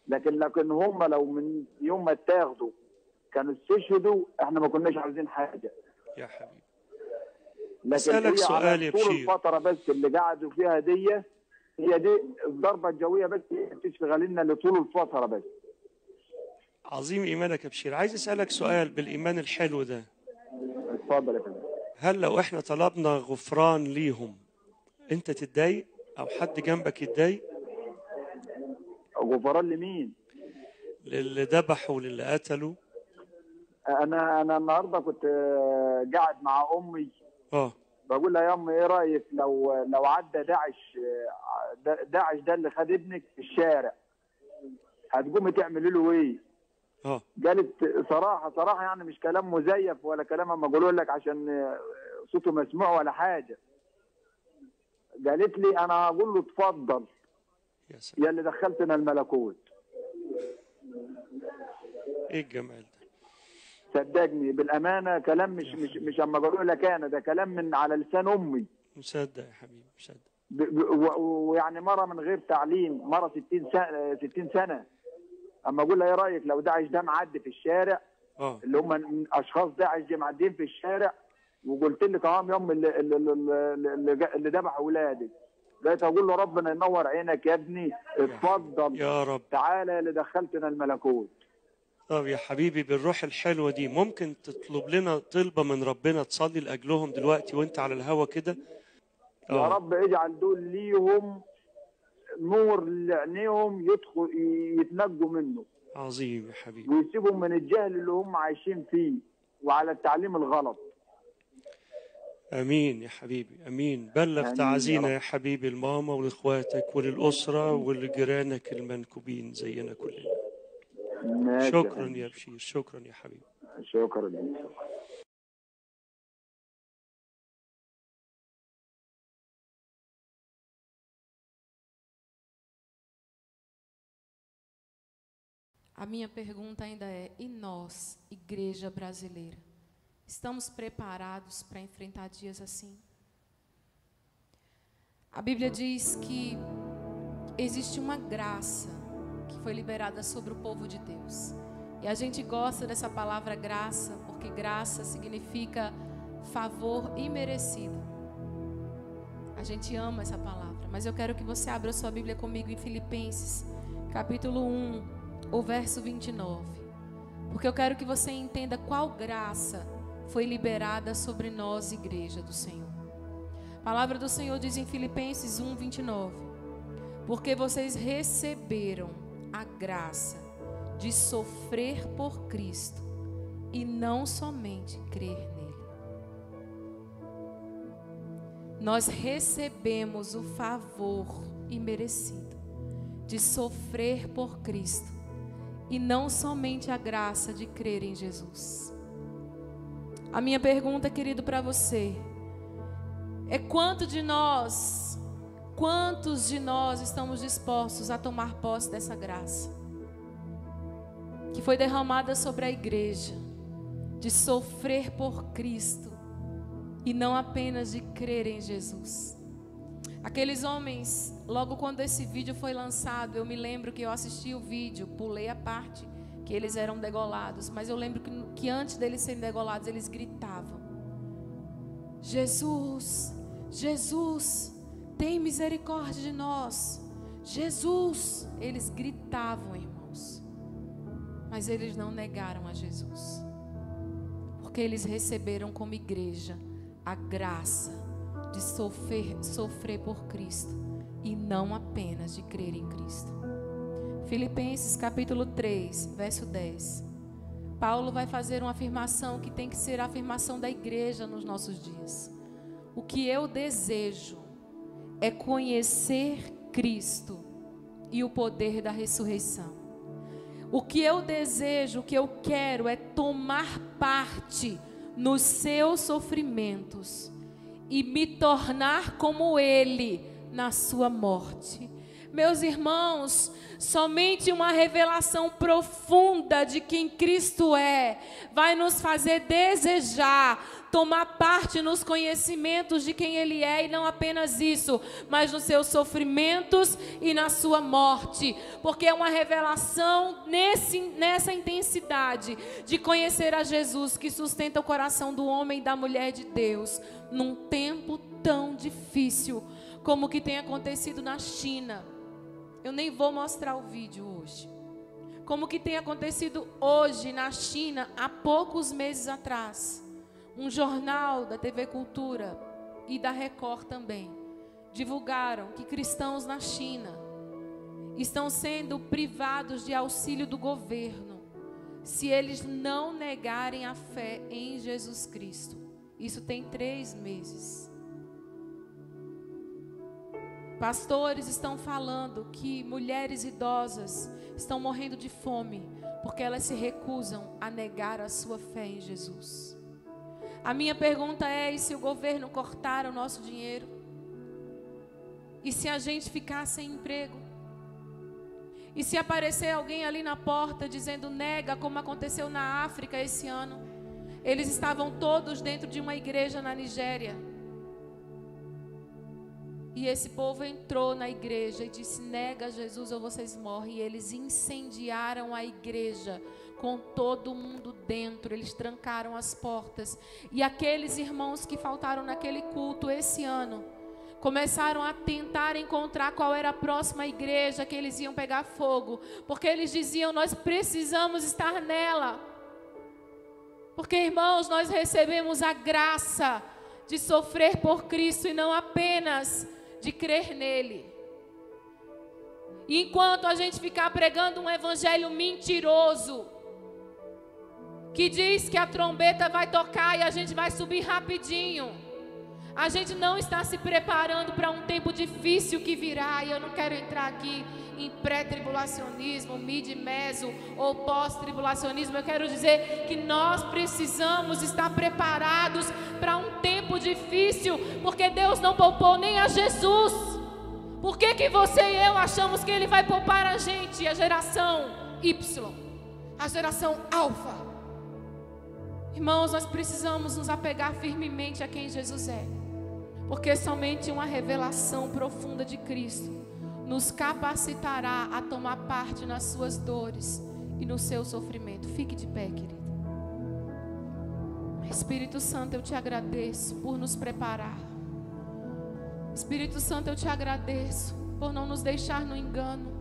لكن هم لو من يوم ما اتاخدوا كانوا استشهدوا، احنا ما كناش عايزين حاجه. يا حبيبي. لكن اسالك سؤال يا بشير. طول الفتره بس اللي قعدوا فيها هي دي الضربه الجويه بس بتشتغل لنا لطول الفتره بس. عظيم ايمانك يا بشير. عايز اسالك سؤال بالايمان الحلو ده. اتفضل يا فندم. هل لو احنا طلبنا غفران ليهم انت تتضايق او حد جنبك يتضايق؟ غفران لمين؟ للي ذبحوا وللي قتلوا. انا النهارده كنت قاعد مع امي. بقول لها يا امي، ايه رايك لو عدى داعش ده اللي خد ابنك في الشارع، هتقومي تعملي له ايه؟ قالت صراحه يعني مش كلام مزيف ولا كلام اما اقوله لك عشان صوته مسموع ولا حاجه. قالت لي انا هقول له اتفضل يا اللي دخلتنا الملكوت. ايه الجمال ده؟ صدقني بالامانه، كلام مش اما اقوله لك انا، ده كلام من على لسان امي. مصدق يا حبيبي، مصدق. ويعني مره من غير تعليم، مره 60 سنه اما اقول لها ايه رايك لو داعش ده معدي في الشارع، اللي هم اشخاص داعش دي معديين في الشارع، وقلت لك اهو يوم اللي ذبح اولادك، بقيت اقول له ربنا ينور عينك يا ابني، اتفضل يا رب، تعالى اللي دخلتنا الملكوت. طب يا حبيبي، بالروح الحلوه دي ممكن تطلب لنا طلبه من ربنا تصلي لاجلهم دلوقتي وانت على الهوا كده؟ يا رب اجعل دول ليهم نور لعينيهم يتنجوا منه. عظيم يا حبيبي. ويسيبهم من الجهل اللي هم عايشين فيه وعلى التعليم الغلط. امين يا حبيبي، امين. بلغ تعزينا يا حبيبي لماما ولاخواتك وللاسره ولجيرانك المنكوبين زينا كلنا. شكرا يا بشير، شكرا يا حبيبي. شكرا لك. A minha pergunta ainda é: e nós, igreja brasileira? Estamos preparados para enfrentar dias assim? A Bíblia diz que existe uma graça que foi liberada sobre o povo de Deus. E a gente gosta dessa palavra graça, porque graça significa favor imerecido. A gente ama essa palavra, mas eu quero que você abra a sua Bíblia comigo em Filipenses, capítulo 1, o verso 29. Porque eu quero que você entenda qual graça foi liberada sobre nós, igreja do Senhor. A palavra do Senhor diz em Filipenses 1, 29. Porque vocês receberam a graça de sofrer por Cristo e não somente crer nele. Nós recebemos o favor imerecido de sofrer por Cristo e não somente a graça de crer em Jesus. A minha pergunta, querido, para você é quantos de nós estamos dispostos a tomar posse dessa graça que foi derramada sobre a igreja, de sofrer por Cristo e não apenas de crer em Jesus. Aqueles homens, logo quando esse vídeo foi lançado, eu me lembro que eu assisti o vídeo, pulei a parte que eles eram degolados, mas eu lembro que antes deles serem degolados, eles gritavam: Jesus, Jesus, tem misericórdia de nós, Jesus. Eles gritavam, irmãos, mas eles não negaram a Jesus, porque eles receberam como igreja a graça de sofrer por Cristo e não apenas de crer em Cristo. Filipenses capítulo 3, verso 10. Paulo vai fazer uma afirmação que tem que ser a afirmação da igreja nos nossos dias. O que eu desejo é conhecer Cristo e o poder da ressurreição. O que eu desejo, o que eu quero é tomar parte nos seus sofrimentos e me tornar como Ele na sua morte. Meus irmãos, somente uma revelação profunda de quem Cristo é vai nos fazer desejar tomar parte nos conhecimentos de quem Ele é, e não apenas isso, mas nos seus sofrimentos e na sua morte, porque é uma revelação nessa intensidade de conhecer a Jesus que sustenta o coração do homem e da mulher de Deus num tempo tão difícil como o que tem acontecido na China. Eu nem vou mostrar o vídeo hoje. Como que tem acontecido hoje na China, há poucos meses atrás. Um jornal da TV Cultura e da Record também divulgaram que cristãos na China estão sendo privados de auxílio do governo se eles não negarem a fé em Jesus Cristo. Isso tem 3 meses. Pastores estão falando que mulheres idosas estão morrendo de fome porque elas se recusam a negar a sua fé em Jesus. A minha pergunta é: e se o governo cortar o nosso dinheiro? E se a gente ficar sem emprego? E se aparecer alguém ali na porta dizendo nega, como aconteceu na África esse ano? Eles estavam todos dentro de uma igreja na Nigéria. E esse povo entrou na igreja e disse: nega Jesus ou vocês morrem. E eles incendiaram a igreja com todo mundo dentro. Eles trancaram as portas. E aqueles irmãos que faltaram naquele culto esse ano começaram a tentar encontrar qual era a próxima igreja que eles iam pegar fogo, porque eles diziam: nós precisamos estar nela. Porque, irmãos, nós recebemos a graça de sofrer por Cristo e não apenas de crer nele. E enquanto a gente ficar pregando um evangelho mentiroso, que diz que a trombeta vai tocar e a gente vai subir rapidinho, a gente não está se preparando para um tempo difícil que virá. E eu não quero entrar aqui em pré-tribulacionismo, mid-meso ou pós-tribulacionismo. Eu quero dizer que nós precisamos estar preparados para um tempo difícil, porque Deus não poupou nem a Jesus. Por que você e eu achamos que Ele vai poupar a gente, a geração Y, a geração Alfa? Irmãos, nós precisamos nos apegar firmemente a quem Jesus é, porque somente uma revelação profunda de Cristo nos capacitará a tomar parte nas suas dores e no seu sofrimento. Fique de pé, querido. Espírito Santo, eu te agradeço por nos preparar. Espírito Santo, eu te agradeço por não nos deixar no engano.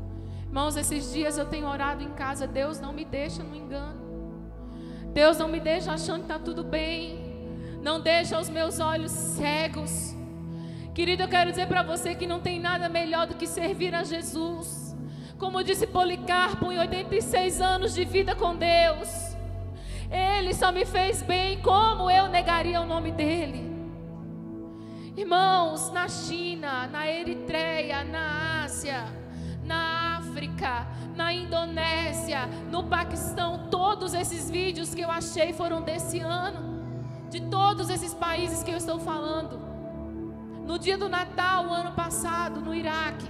Irmãos, esses dias eu tenho orado em casa. Deus, não me deixa no engano. Deus, não me deixa achando que está tudo bem. Não deixa os meus olhos cegos. Querido, eu quero dizer para você que não tem nada melhor do que servir a Jesus. Como disse Policarpo, em 86 anos de vida com Deus, Ele só me fez bem. Como eu negaria o nome dEle? Irmãos, na China, na Eritreia, na Ásia, na África, na Indonésia, no Paquistão, todos esses vídeos que eu achei foram desse ano, de todos esses países que eu estou falando. No dia do Natal, o ano passado, no Iraque,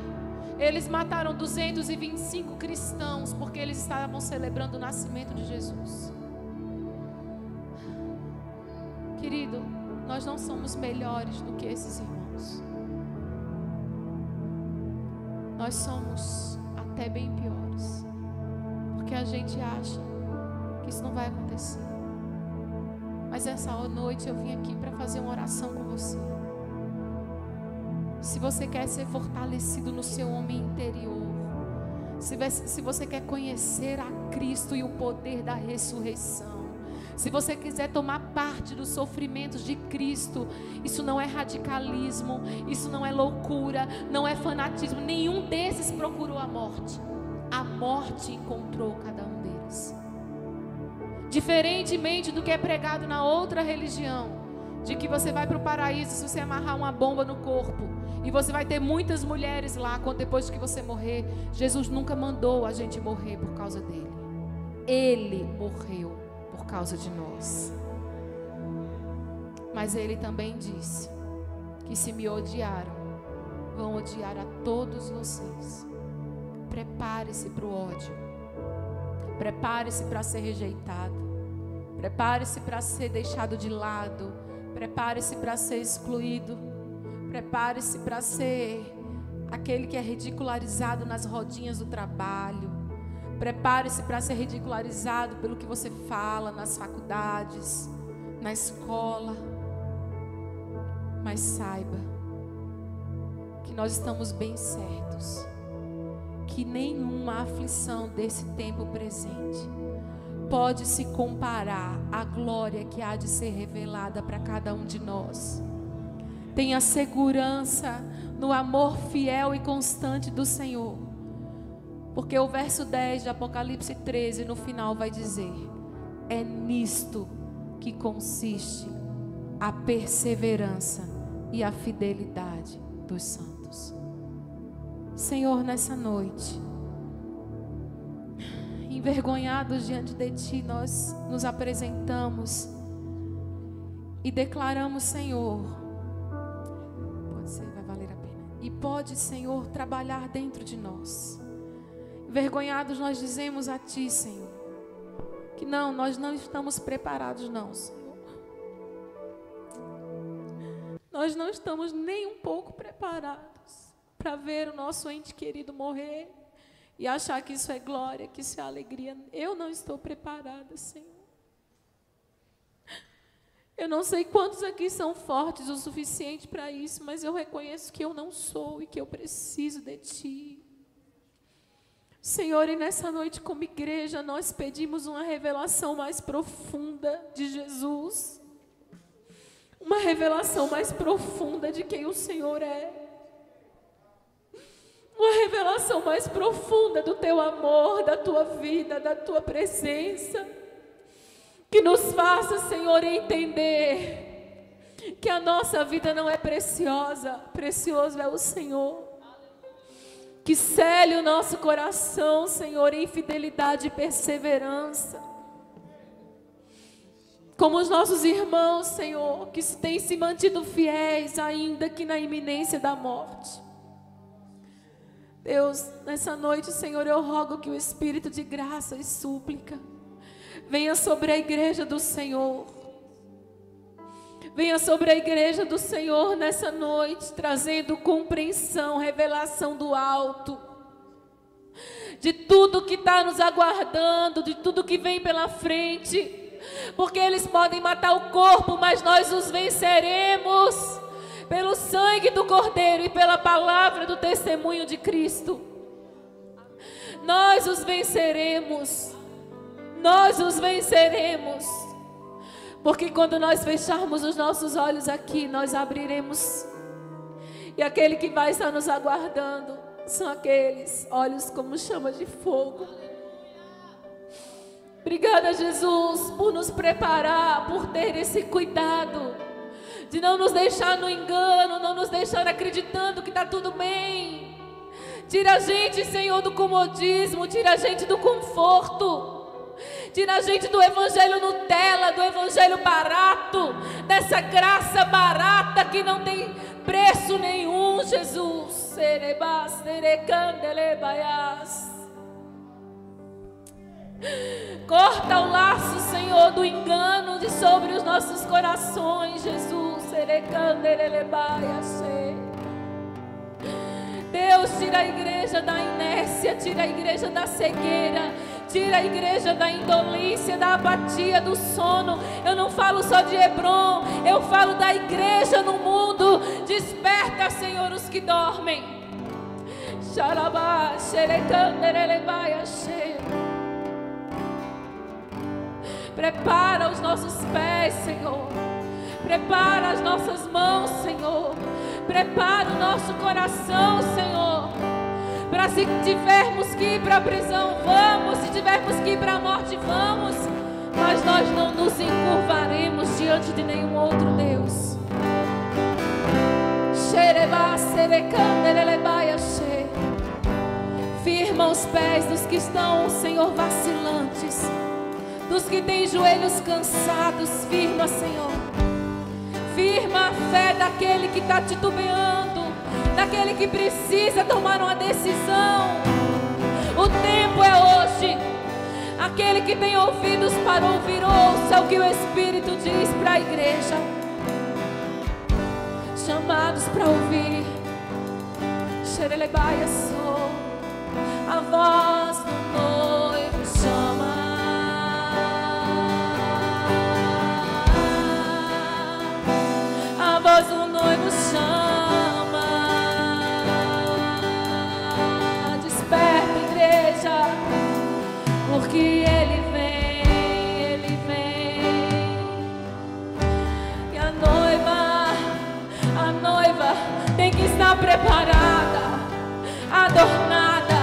eles mataram 225 cristãos porque eles estavam celebrando o nascimento de Jesus. Querido, nós não somos melhores do que esses irmãos. Nós somos até bem piores, porque a gente acha que isso não vai acontecer. Mas essa noite eu vim aqui para fazer uma oração com você. Se você quer ser fortalecido no seu homem interior, se você quer conhecer a Cristo e o poder da ressurreição, se você quiser tomar parte dos sofrimentos de Cristo, isso não é radicalismo, isso não é loucura, não é fanatismo. Nenhum desses procurou a morte. A morte encontrou cada um deles. Diferentemente do que é pregado na outra religião, de que você vai para o paraíso se você amarrar uma bomba no corpo, e você vai ter muitas mulheres lá depois que você morrer. Jesus nunca mandou a gente morrer por causa dele. Ele morreu por causa de nós. Mas ele também disse que se me odiaram, vão odiar a todos vocês. Prepare-se para o ódio. Prepare-se para ser rejeitado. Prepare-se para ser deixado de lado. Prepare-se para ser excluído. Prepare-se para ser aquele que é ridicularizado nas rodinhas do trabalho. Prepare-se para ser ridicularizado pelo que você fala nas faculdades, na escola. Mas saiba que nós estamos bem certos que nenhuma aflição desse tempo presente pode se comparar à glória que há de ser revelada para cada um de nós. Tenha segurança no amor fiel e constante do Senhor. Porque o verso 10 de Apocalipse 13 no final vai dizer: é nisto que consiste a perseverança e a fidelidade dos santos. Senhor, nessa noite, envergonhados diante de Ti, nós nos apresentamos e declaramos, Senhor, vai valer a pena. E pode, Senhor, trabalhar dentro de nós. Envergonhados nós dizemos a Ti, Senhor, que não, nós não estamos preparados não, Senhor. Nós não estamos nem um pouco preparados para ver o nosso ente querido morrer e achar que isso é glória, que isso é alegria. Eu não estou preparada, Senhor. Eu não sei quantos aqui são fortes o suficiente para isso, mas eu reconheço que eu não sou e que eu preciso de Ti. Senhor, e nessa noite como igreja nós pedimos uma revelação mais profunda de Jesus. Uma revelação mais profunda de quem o Senhor é. Uma revelação mais profunda do Teu amor, da Tua vida, da Tua presença. Que nos faça, Senhor, entender que a nossa vida não é preciosa, precioso é o Senhor. Que cele o nosso coração, Senhor, em fidelidade e perseverança. Como os nossos irmãos, Senhor, que têm se mantido fiéis ainda que na iminência da morte. Deus, nessa noite, Senhor, eu rogo que o Espírito de graça e súplica Venha sobre a igreja do Senhor. Venha sobre a igreja do Senhor nessa noite, trazendo compreensão, revelação do alto, de tudo que está nos aguardando, de tudo que vem pela frente. Porque eles podem matar o corpo, mas nós os venceremos pelo sangue do Cordeiro e pela palavra do testemunho de Cristo. Nós os venceremos. Nós os venceremos. Porque quando nós fecharmos os nossos olhos aqui, nós abriremos. E aquele que vai estar nos aguardando são aqueles olhos como chama de fogo. Obrigada, Jesus, por nos preparar, por ter esse cuidado de não nos deixar no engano, não nos deixar acreditando que está tudo bem. Tira a gente, Senhor, do comodismo, tira a gente do conforto, tira a gente do evangelho Nutella, do evangelho barato, dessa graça barata que não tem preço nenhum, Jesus. Corta o laço, Senhor, do engano de sobre os nossos corações, Jesus. Deus, tira a igreja da inércia, tira a igreja da cegueira, tira a igreja da indolência, da apatia, do sono. Eu não falo só de Hebron, eu falo da igreja no mundo. Desperta, Senhor, os que dormem. Xarabá, xerecanderelebaia, cheia. Prepara os nossos pés, Senhor. Prepara as nossas mãos, Senhor. Prepara o nosso coração, Senhor. Para se tivermos que ir para a prisão, vamos. Se tivermos que ir para a morte, vamos. Mas nós não nos encurvaremos diante de nenhum outro Deus. Firma os pés dos que estão, Senhor, vacilantes, dos que têm joelhos cansados. Firma, Senhor. Firma a fé daquele que está titubeando, daquele que precisa tomar uma decisão. O tempo é hoje. Aquele que tem ouvidos para ouvir, ouça o que o Espírito diz para a igreja. Chamados para ouvir. Xerelebaia sou. A voz do noivo chama. A voz do noivo chama. Desperta, igreja, porque ele vem, ele vem. E a noiva tem que estar preparada, adornada,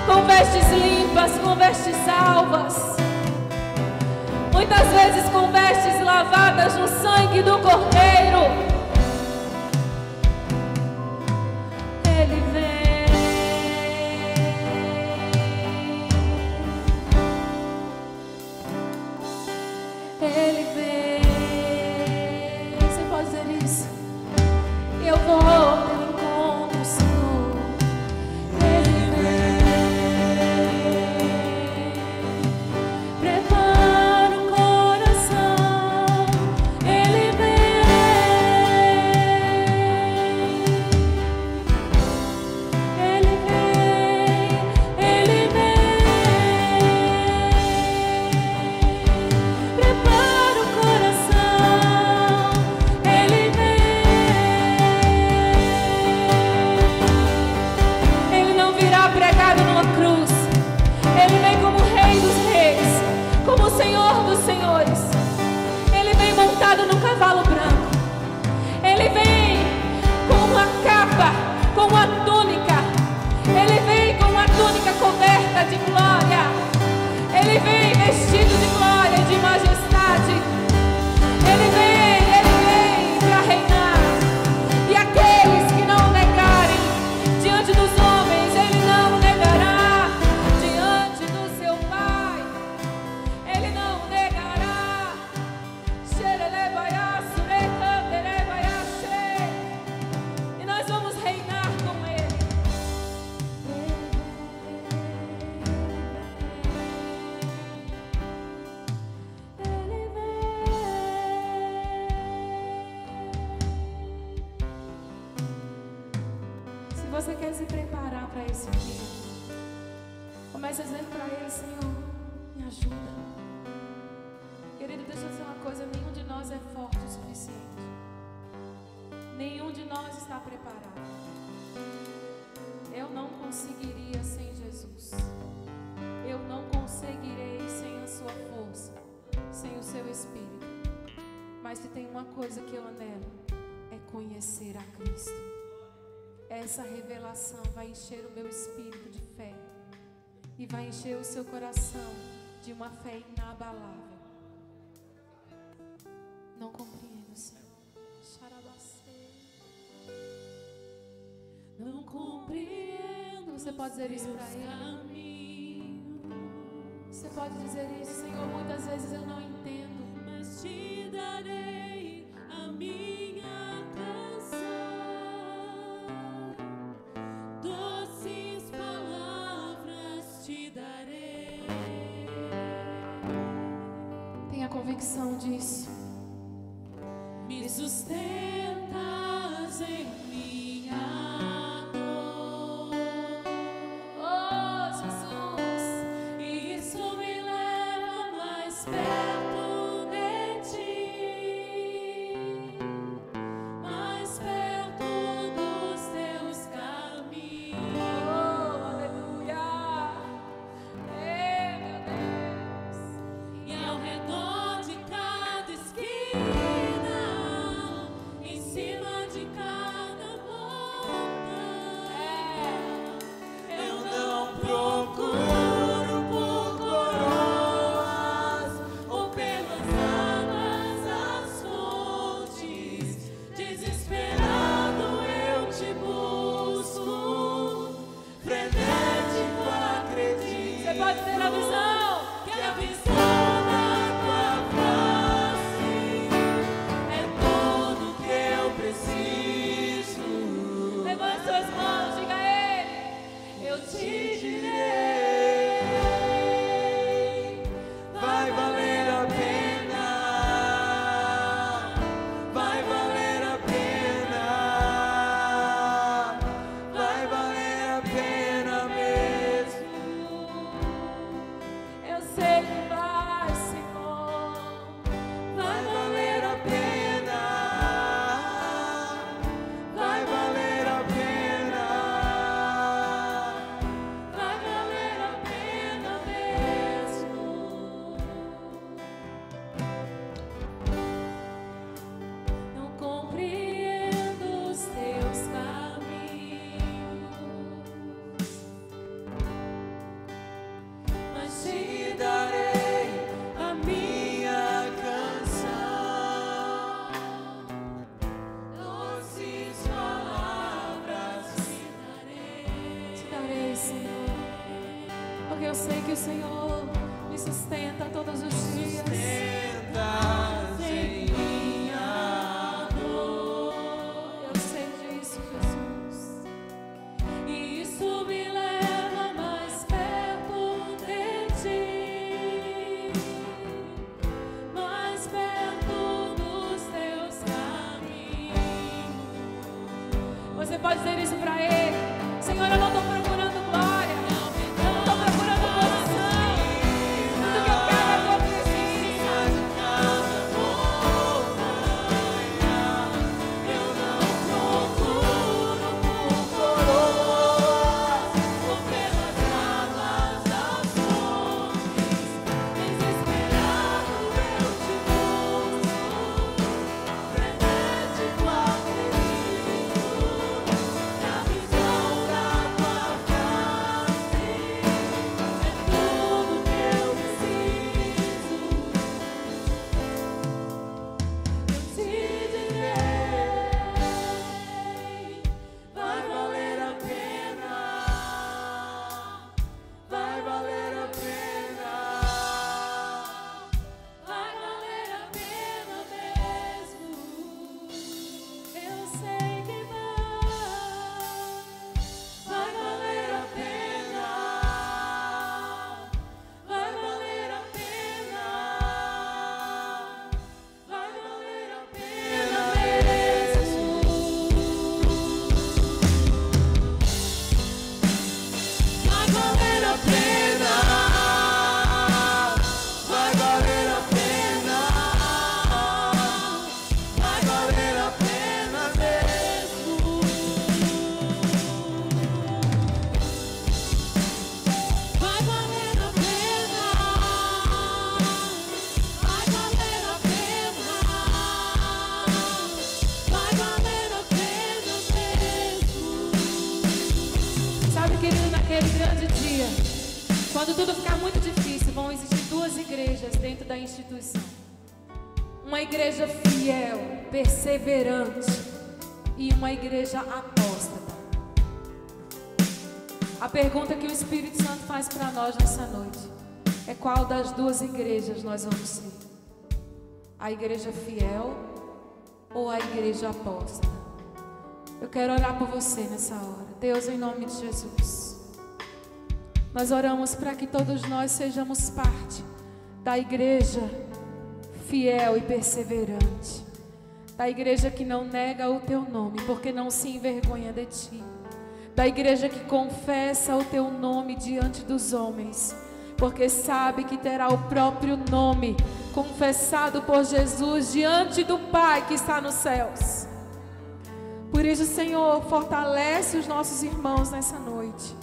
com vestes limpas, com vestes alvas, muitas vezes com vestes lavadas no sangue do Cordeiro. Ele vem. Ele vem. Você pode dizer isso? Eu vou ao teu encontro, Senhor. Ele vem. Prepara o coração. Ele vem. Ele vem. Ele vem. Prepara o coração. Ele vem. Ele não virá pregado numa cruz. Ele vem como Rei dos Reis, como Senhor dos Senhores. Ele vem montado num cavalo branco. Ele vem com uma capa, com uma túnica. Ele vem com uma túnica coberta de glória. Ele vem vestido de glória e de majestade. Ele vem para reinar. E aqueles que não negarem diante dos homens, ele não negará diante do seu Pai. Ele não negará. E nós vamos reinar. você quer se preparar para esse dia, comece dizendo para Ele: Senhor, me ajuda. Querido, deixa eu dizer uma coisa: nenhum de nós é forte o suficiente. Nenhum de nós está preparado. Eu não conseguiria sem Jesus. Eu não conseguirei sem a sua força, sem o seu Espírito. Mas se tem uma coisa que eu anelo, é conhecer a Cristo. Essa revelação vai encher o meu espírito de fé e vai encher o seu coração de uma fé inabalável. Não compreendo, Senhor. Não compreendo. Você pode dizer isso para Ele. Você pode dizer isso: Senhor, muitas vezes eu não entendo, mas te darei a minha canção. Doces palavras te darei. Tenha convicção disso. Me sustentas em minha dor, oh Jesus, e isso me leva mais perto de ti, mais perto dos teus caminhos. Oh, aleluia, meu Deus. E ao redor de cada esquina, em cima de cada montanha, eu não procuro por coroas ou pelas águas das fontes. Desesperado eu te busco, frenético acredito. Você pode ter a visão, que a visão da tua face é tudo que eu preciso. Levante suas mãos, diga a Ele: eu te direi, vai valer a pena, vai valer a pena, vai valer a pena mesmo. Eu sei que vai, Senhor, vai valer a pena, vai valer a pena, vai valer a pena mesmo. Não compreendo os teus caminhos, mas te darei a minha canção. Doces palavras te darei, Senhor, porque eu sei que o Senhor me sustenta todos os dias. Sustentas em minha dor. Eu sei disso, Jesus. E isso me leva mais perto de ti, mais perto dos teus caminhos. Você pode dizer isso para Ele: Senhor, eu não estou procurando glória, não estou procurando posição. Tudo que eu quero é a tua presença. Eu não procuro por coroas ou pelas águas das fontes. Desesperado eu te busco, frenético acredito, na visão da tua naquele grande dia, quando tudo ficar muito difícil, vão existir duas igrejas dentro da instituição. Uma igreja fiel, perseverante, e uma igreja apóstata. A pergunta que o Espírito Santo faz para nós nessa noite é: qual das duas igrejas nós vamos ser? A igreja fiel ou a igreja apóstata? Eu quero orar por você nessa hora. Deus, em nome de Jesus, nós oramos para que todos nós sejamos parte da igreja fiel e perseverante, da igreja que não nega o teu nome, porque não se envergonha de ti, da igreja que confessa o teu nome diante dos homens, porque sabe que terá o próprio nome confessado por Jesus diante do Pai que está nos céus. Por isso, Senhor, fortalece os nossos irmãos nessa noite.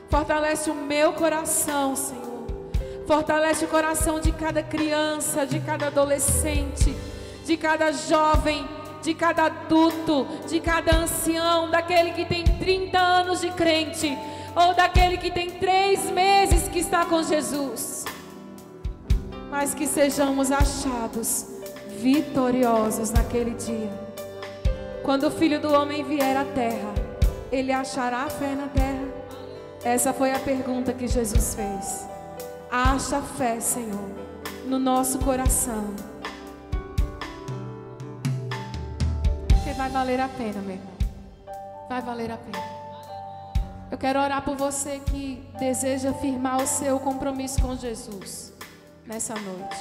Fortalece o meu coração, Senhor. Fortalece o coração de cada criança, de cada adolescente, de cada jovem, de cada adulto, de cada ancião, daquele que tem 30 anos de crente, ou daquele que tem 3 meses que está com Jesus. Mas que sejamos achados vitoriosos naquele dia. Quando o Filho do Homem vier à terra, ele achará fé na terra? Essa foi a pergunta que Jesus fez. Acha fé, Senhor, no nosso coração. Porque vai valer a pena, meu irmão. Vai valer a pena. Eu quero orar por você que deseja firmar o seu compromisso com Jesus nessa noite.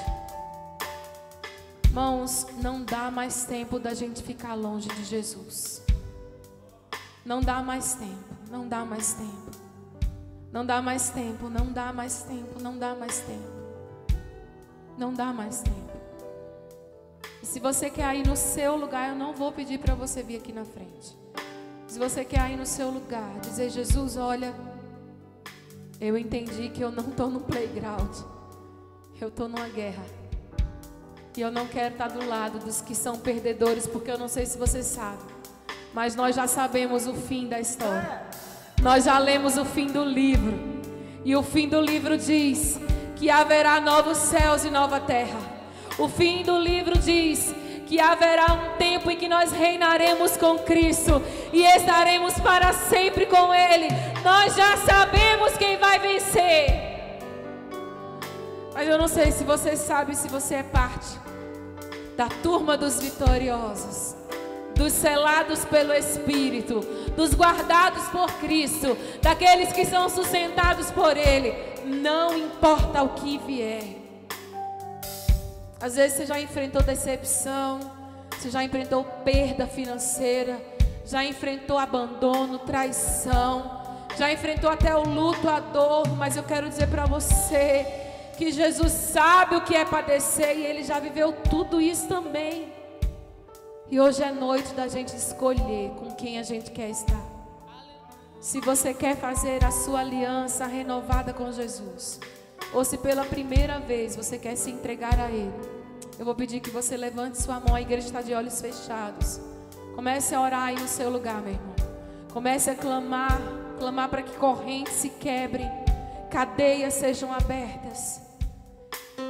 Irmãos, não dá mais tempo da gente ficar longe de Jesus. Não dá mais tempo, não dá mais tempo. Não dá mais tempo, não dá mais tempo, não dá mais tempo. Não dá mais tempo. E se você quer ir no seu lugar, eu não vou pedir para você vir aqui na frente. Se você quer ir no seu lugar, dizer: Jesus, olha, eu entendi que eu não estou no playground. Eu estou numa guerra. E eu não quero estar do lado dos que são perdedores, porque eu não sei se você sabe, mas nós já sabemos o fim da história. Nós já lemos o fim do livro. E o fim do livro diz que haverá novos céus e nova terra. O fim do livro diz que haverá um tempo em que nós reinaremos com Cristo e estaremos para sempre com Ele. Nós já sabemos quem vai vencer. Mas eu não sei se você sabe, se você é parte da turma dos vitoriosos, dos selados pelo Espírito, dos guardados por Cristo, daqueles que são sustentados por Ele, não importa o que vier. Às vezes você já enfrentou decepção, você já enfrentou perda financeira, já enfrentou abandono, traição, já enfrentou até o luto, a dor, mas eu quero dizer para você que Jesus sabe o que é padecer e Ele já viveu tudo isso também. E hoje é noite da gente escolher com quem a gente quer estar. Se você quer fazer a sua aliança renovada com Jesus, ou se pela primeira vez você quer se entregar a Ele, eu vou pedir que você levante sua mão. A igreja está de olhos fechados. Comece a orar aí no seu lugar, meu irmão. Comece a clamar para que correntes se quebrem, cadeias sejam abertas.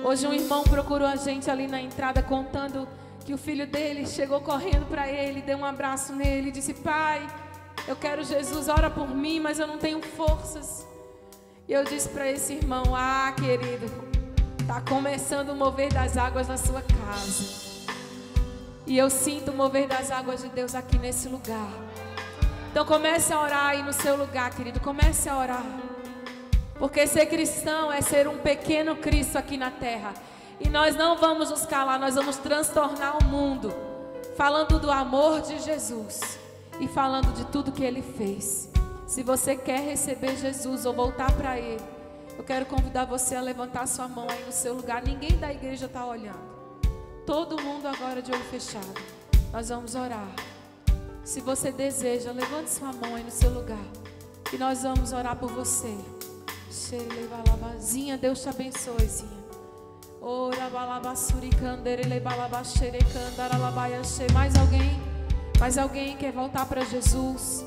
Hoje um irmão procurou a gente ali na entrada contando que o filho dele chegou correndo para ele, deu um abraço nele e disse: pai, eu quero Jesus, ora por mim, mas eu não tenho forças. E eu disse para esse irmão: ah, querido, está começando o mover das águas na sua casa. E eu sinto o mover das águas de Deus aqui nesse lugar. Então comece a orar aí no seu lugar, querido, comece a orar. Porque ser cristão é ser um pequeno Cristo aqui na terra. E nós não vamos nos calar, nós vamos transtornar o mundo, falando do amor de Jesus e falando de tudo que Ele fez. Se você quer receber Jesus ou voltar para Ele, eu quero convidar você a levantar sua mão aí no seu lugar. Ninguém da igreja está olhando. Todo mundo agora de olho fechado. Nós vamos orar. Se você deseja, levante sua mão aí no seu lugar e nós vamos orar por você. Zinha, Deus te abençoe, Zinha. Mais alguém? Mais alguém quer voltar para Jesus?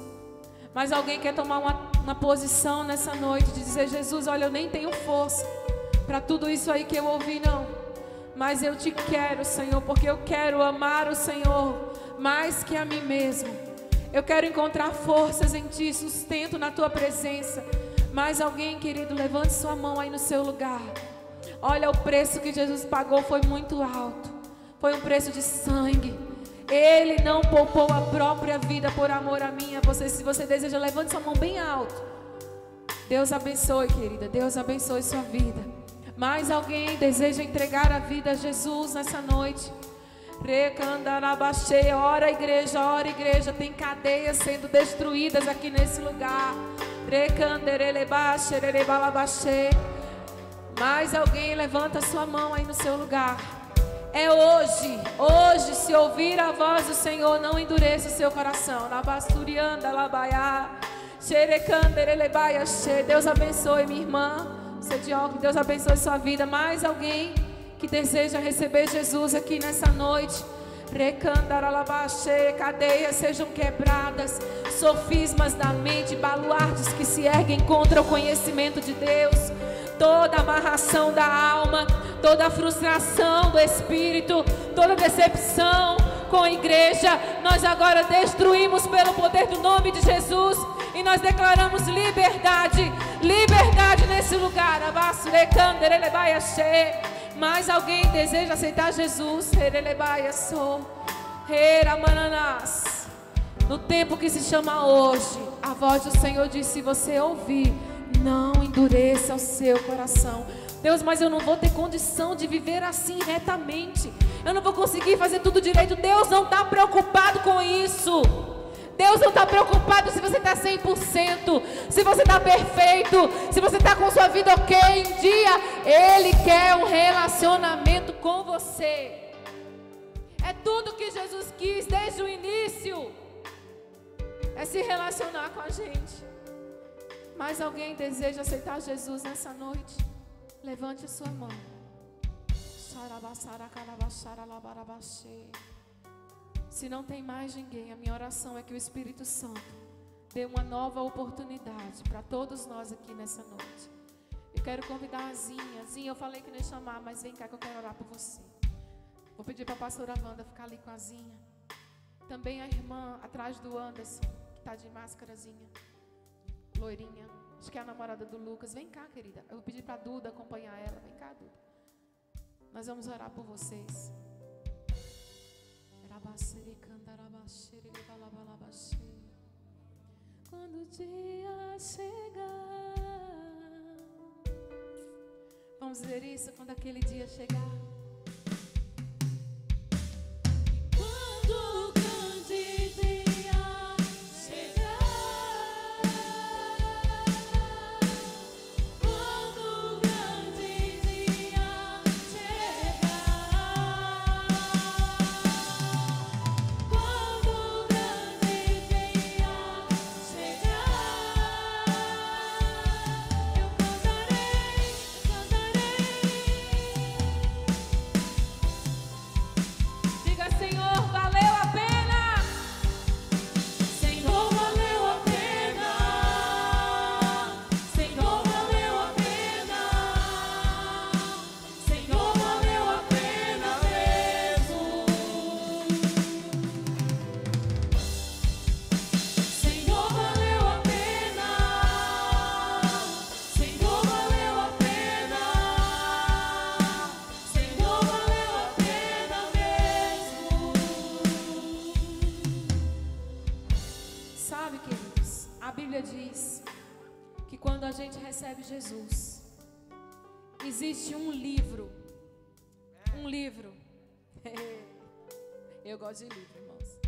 Mais alguém quer tomar uma posição nessa noite de dizer: Jesus, olha, eu nem tenho força para tudo isso aí que eu ouvi, não. Mas eu te quero, Senhor, porque eu quero amar o Senhor mais que a mim mesmo. Eu quero encontrar forças em Ti, sustento na Tua presença. Mais alguém, querido, levante sua mão aí no seu lugar. Olha, o preço que Jesus pagou foi muito alto. Foi um preço de sangue. Ele não poupou a própria vida por amor a mim, a você. Se você deseja, levante sua mão bem alto. Deus abençoe, querida. Deus abençoe sua vida. Mais alguém deseja entregar a vida a Jesus nessa noite? Ora, igreja, ora, igreja. Tem cadeias sendo destruídas aqui nesse lugar. Mais alguém, levanta sua mão aí no seu lugar. É hoje, hoje, se ouvir a voz do Senhor, não endureça o seu coração. Deus abençoe, minha irmã. Você de óculos, Deus abençoe sua vida. Mais alguém que deseja receber Jesus aqui nessa noite? Cadeias sejam quebradas, sofismas da mente, baluartes que se erguem contra o conhecimento de Deus. Toda amarração da alma, toda frustração do espírito, toda decepção com a igreja, nós agora destruímos pelo poder do nome de Jesus e nós declaramos liberdade, liberdade nesse lugar. Mais alguém deseja aceitar Jesus? No tempo que se chama hoje, a voz do Senhor diz: se você ouvir, não endureça o seu coração. Deus, mas eu não vou ter condição de viver assim retamente. Eu não vou conseguir fazer tudo direito. Deus não está preocupado com isso. Deus não está preocupado se você está 100%, se você está perfeito, se você está com sua vida ok em dia. Ele quer um relacionamento com você. É tudo que Jesus quis desde o início. É se relacionar com a gente. Mas alguém deseja aceitar Jesus nessa noite? Levante a sua mão. Se não tem mais ninguém, a minha oração é que o Espírito Santo dê uma nova oportunidade para todos nós aqui nessa noite. Eu quero convidar a Zinha. Zinha, eu falei que não ia chamar, mas vem cá que eu quero orar por você. Vou pedir para a pastora Wanda ficar ali com a Zinha. Também a irmã atrás do Anderson, que está de máscarazinha, loirinha. Acho que é a namorada do Lucas. Vem cá, querida. Eu vou pedir para a Duda acompanhar ela. Vem cá, Duda. Nós vamos orar por vocês. Quando o dia chegar, vamos ver isso quando aquele dia chegar. Quando o grande dia chegar, quando o grande dia chegar, quando o grande dia chegar, eu cantarei, diga: Senhor, valeu a pena. Senhor, valeu a pena. Senhor, valeu a pena. Senhor, valeu a pena mesmo. Senhor, valeu a pena. Senhor, valeu a pena. Senhor, valeu a pena mesmo. Sabe, queridos, a Bíblia diz que quando a gente recebe Jesus, existe um livro. Um livro. Eu gosto de livro, irmãos.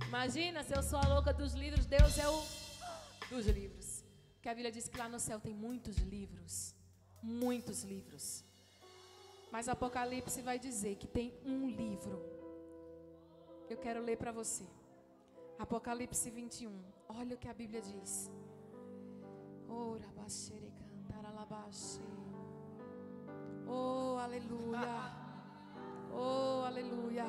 Imagina se eu sou a louca dos livros, Deus é o dos livros. Porque a Bíblia diz que lá no céu tem muitos livros. Muitos livros. Mas Apocalipse vai dizer que tem um livro. Eu quero ler para você. Apocalipse 21. Olha o que a Bíblia diz. Oh, aleluia. Oh, aleluia.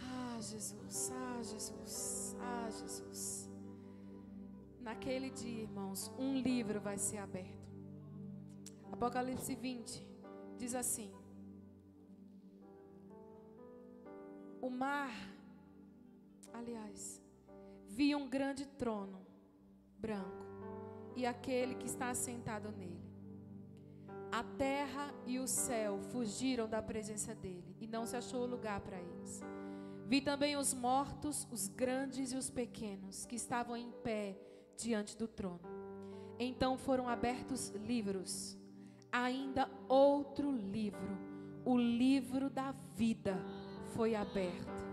Ah, Jesus. Ah, Jesus. Ah, Jesus. naquele dia, irmãos, um livro vai ser aberto. Apocalipse 20 diz assim: o mar, aliás, vi um grande trono branco e aquele que está assentado nele. A terra e o céu fugiram da presença dele e não se achou lugar para eles. Vi também os mortos, os grandes e os pequenos, que estavam em pé diante do trono. Então foram abertos livros, ainda outro livro, o livro da vida foi aberto.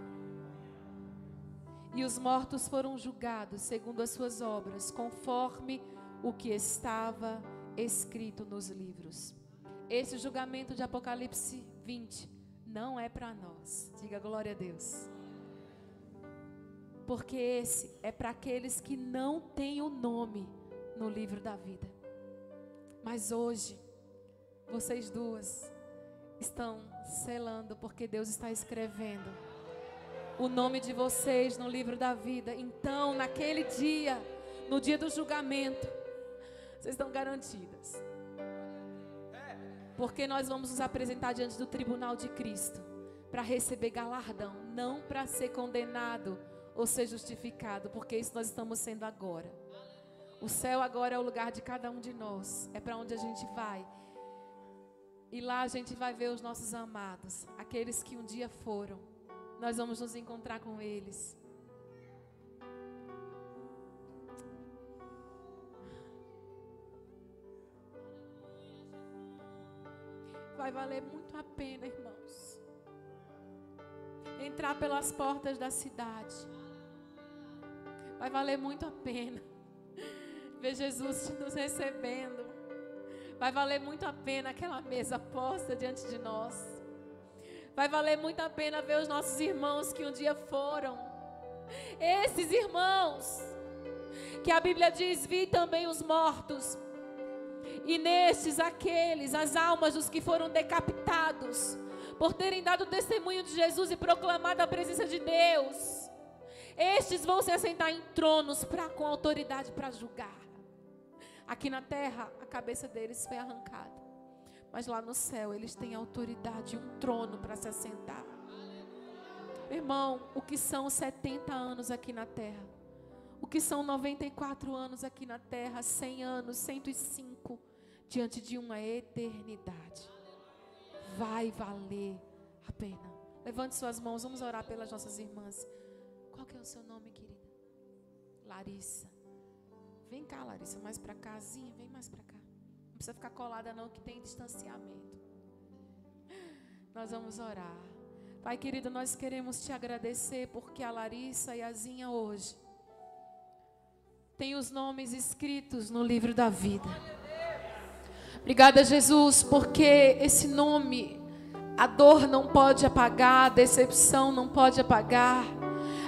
E os mortos foram julgados segundo as suas obras, conforme o que estava escrito nos livros. Esse julgamento de Apocalipse 20 não é para nós. Diga glória a Deus. Porque esse é para aqueles que não têm o nome no livro da vida. Mas hoje, vocês duas estão selando, porque Deus está escrevendo o nome de vocês no livro da vida. Então, naquele dia, no dia do julgamento, vocês estão garantidas. Porque nós vamos nos apresentar diante do tribunal de Cristo para receber galardão, não para ser condenado ou ser justificado, porque isso nós estamos sendo agora. O céu agora é o lugar de cada um de nós, é para onde a gente vai. E lá a gente vai ver os nossos amados, aqueles que um dia foram. Nós vamos nos encontrar com eles. Vai valer muito a pena, irmãos, entrar pelas portas da cidade. Vai valer muito a pena ver Jesus nos recebendo. Vai valer muito a pena aquela mesa posta diante de nós. Vai valer muito a pena ver os nossos irmãos que um dia foram. Esses irmãos que a Bíblia diz: vi também os mortos. E nestes aqueles, as almas dos que foram decapitados por terem dado testemunho de Jesus e proclamado a presença de Deus. Estes vão se assentar em tronos com autoridade para julgar. Aqui na terra, a cabeça deles foi arrancada. Mas lá no céu, eles têm autoridade e um trono para se assentar. Irmão, o que são 70 anos aqui na terra? O que são 94 anos aqui na terra? 100 anos, 105, diante de uma eternidade. Vai valer a pena. Levante suas mãos, vamos orar pelas nossas irmãs. Qual que é o seu nome, querida? Larissa. Vem cá, Larissa, mais pra casinha, vem mais pra cá. Não precisa ficar colada não, que tem distanciamento. Nós vamos orar. Pai querido, nós queremos te agradecer porque a Larissa e a Zinha hoje tem os nomes escritos no livro da vida. Obrigada, Jesus, porque esse nome, a dor não pode apagar, a decepção não pode apagar,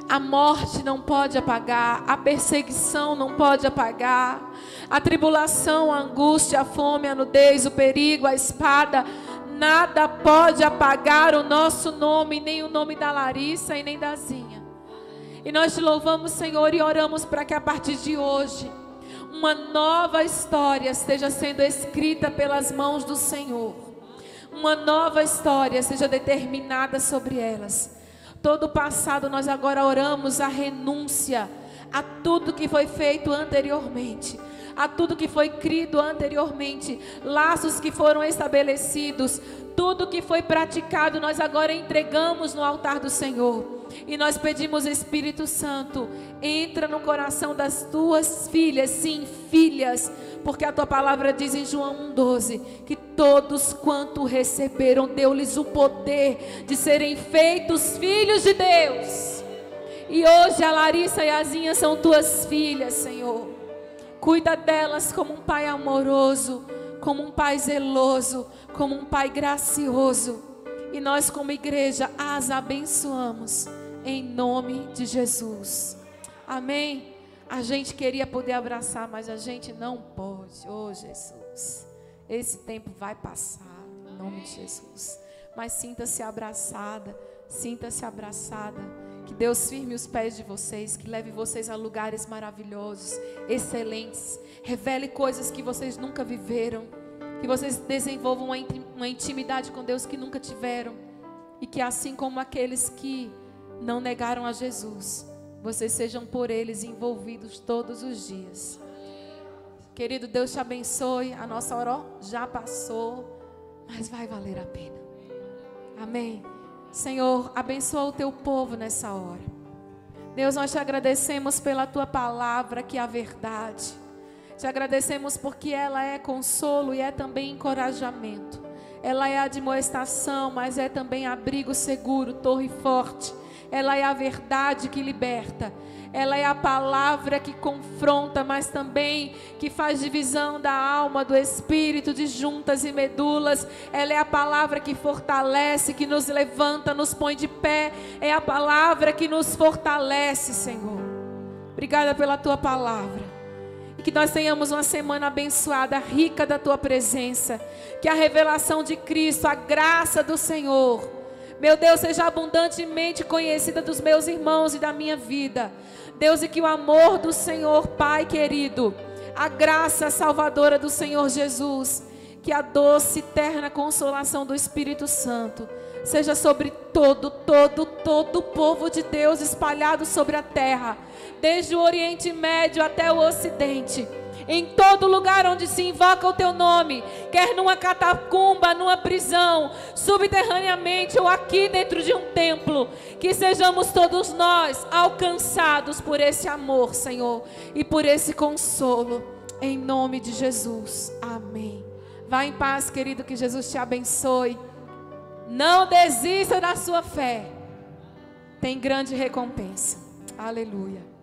a morte não pode apagar, a perseguição não pode apagar, a tribulação, a angústia, a fome, a nudez, o perigo, a espada, nada pode apagar o nosso nome, nem o nome da Larissa e nem da Zinha. E nós te louvamos, Senhor, e oramos para que a partir de hoje uma nova história esteja sendo escrita pelas mãos do Senhor. Uma nova história seja determinada sobre elas. Todo o passado nós agora oramos a renúncia a tudo que foi feito anteriormente, a tudo que foi crido anteriormente, laços que foram estabelecidos, tudo que foi praticado nós agora entregamos no altar do Senhor. E nós pedimos, Espírito Santo, entra no coração das tuas filhas, sim, filhas, porque a tua palavra diz em João 1,12 que todos quanto receberam, deu-lhes o poder de serem feitos filhos de Deus. E hoje a Larissa e a Zinha são tuas filhas, Senhor. Cuida delas como um pai amoroso, como um pai zeloso, como um pai gracioso. E nós como igreja as abençoamos em nome de Jesus. Amém? A gente queria poder abraçar, mas a gente não pode. Oh, Jesus, esse tempo vai passar em nome de Jesus. Mas sinta-se abraçada, sinta-se abraçada. Que Deus firme os pés de vocês, que leve vocês a lugares maravilhosos, excelentes. Revele coisas que vocês nunca viveram. Que vocês desenvolvam uma intimidade com Deus que nunca tiveram. E que assim como aqueles que não negaram a Jesus, vocês sejam por eles envolvidos todos os dias. Querido, Deus te abençoe. A nossa hora já passou, mas vai valer a pena. Amém. Senhor, abençoa o teu povo nessa hora. Deus, nós te agradecemos pela tua palavra, que é a verdade. Te agradecemos porque ela é consolo e é também encorajamento. Ela é admoestação, mas é também abrigo seguro, torre forte. Ela é a verdade que liberta. Ela é a palavra que confronta, mas também que faz divisão da alma, do espírito, de juntas e medulas. Ela é a palavra que fortalece, que nos levanta, nos põe de pé. É a palavra que nos fortalece, Senhor. Obrigada pela tua palavra. E que nós tenhamos uma semana abençoada, rica da tua presença. Que a revelação de Cristo, a graça do Senhor, meu Deus, seja abundantemente conhecida dos meus irmãos e da minha vida. Deus, e que o amor do Senhor, Pai querido, a graça salvadora do Senhor Jesus, que a doce e eterna consolação do Espírito Santo seja sobre todo o povo de Deus espalhado sobre a terra, desde o Oriente Médio até o Ocidente. Em todo lugar onde se invoca o teu nome, quer numa catacumba, numa prisão, subterraneamente ou aqui dentro de um templo, que sejamos todos nós alcançados por esse amor, Senhor, e por esse consolo, em nome de Jesus. Amém. Vá em paz, querido, que Jesus te abençoe. Não desista da sua fé. Tem grande recompensa. Aleluia.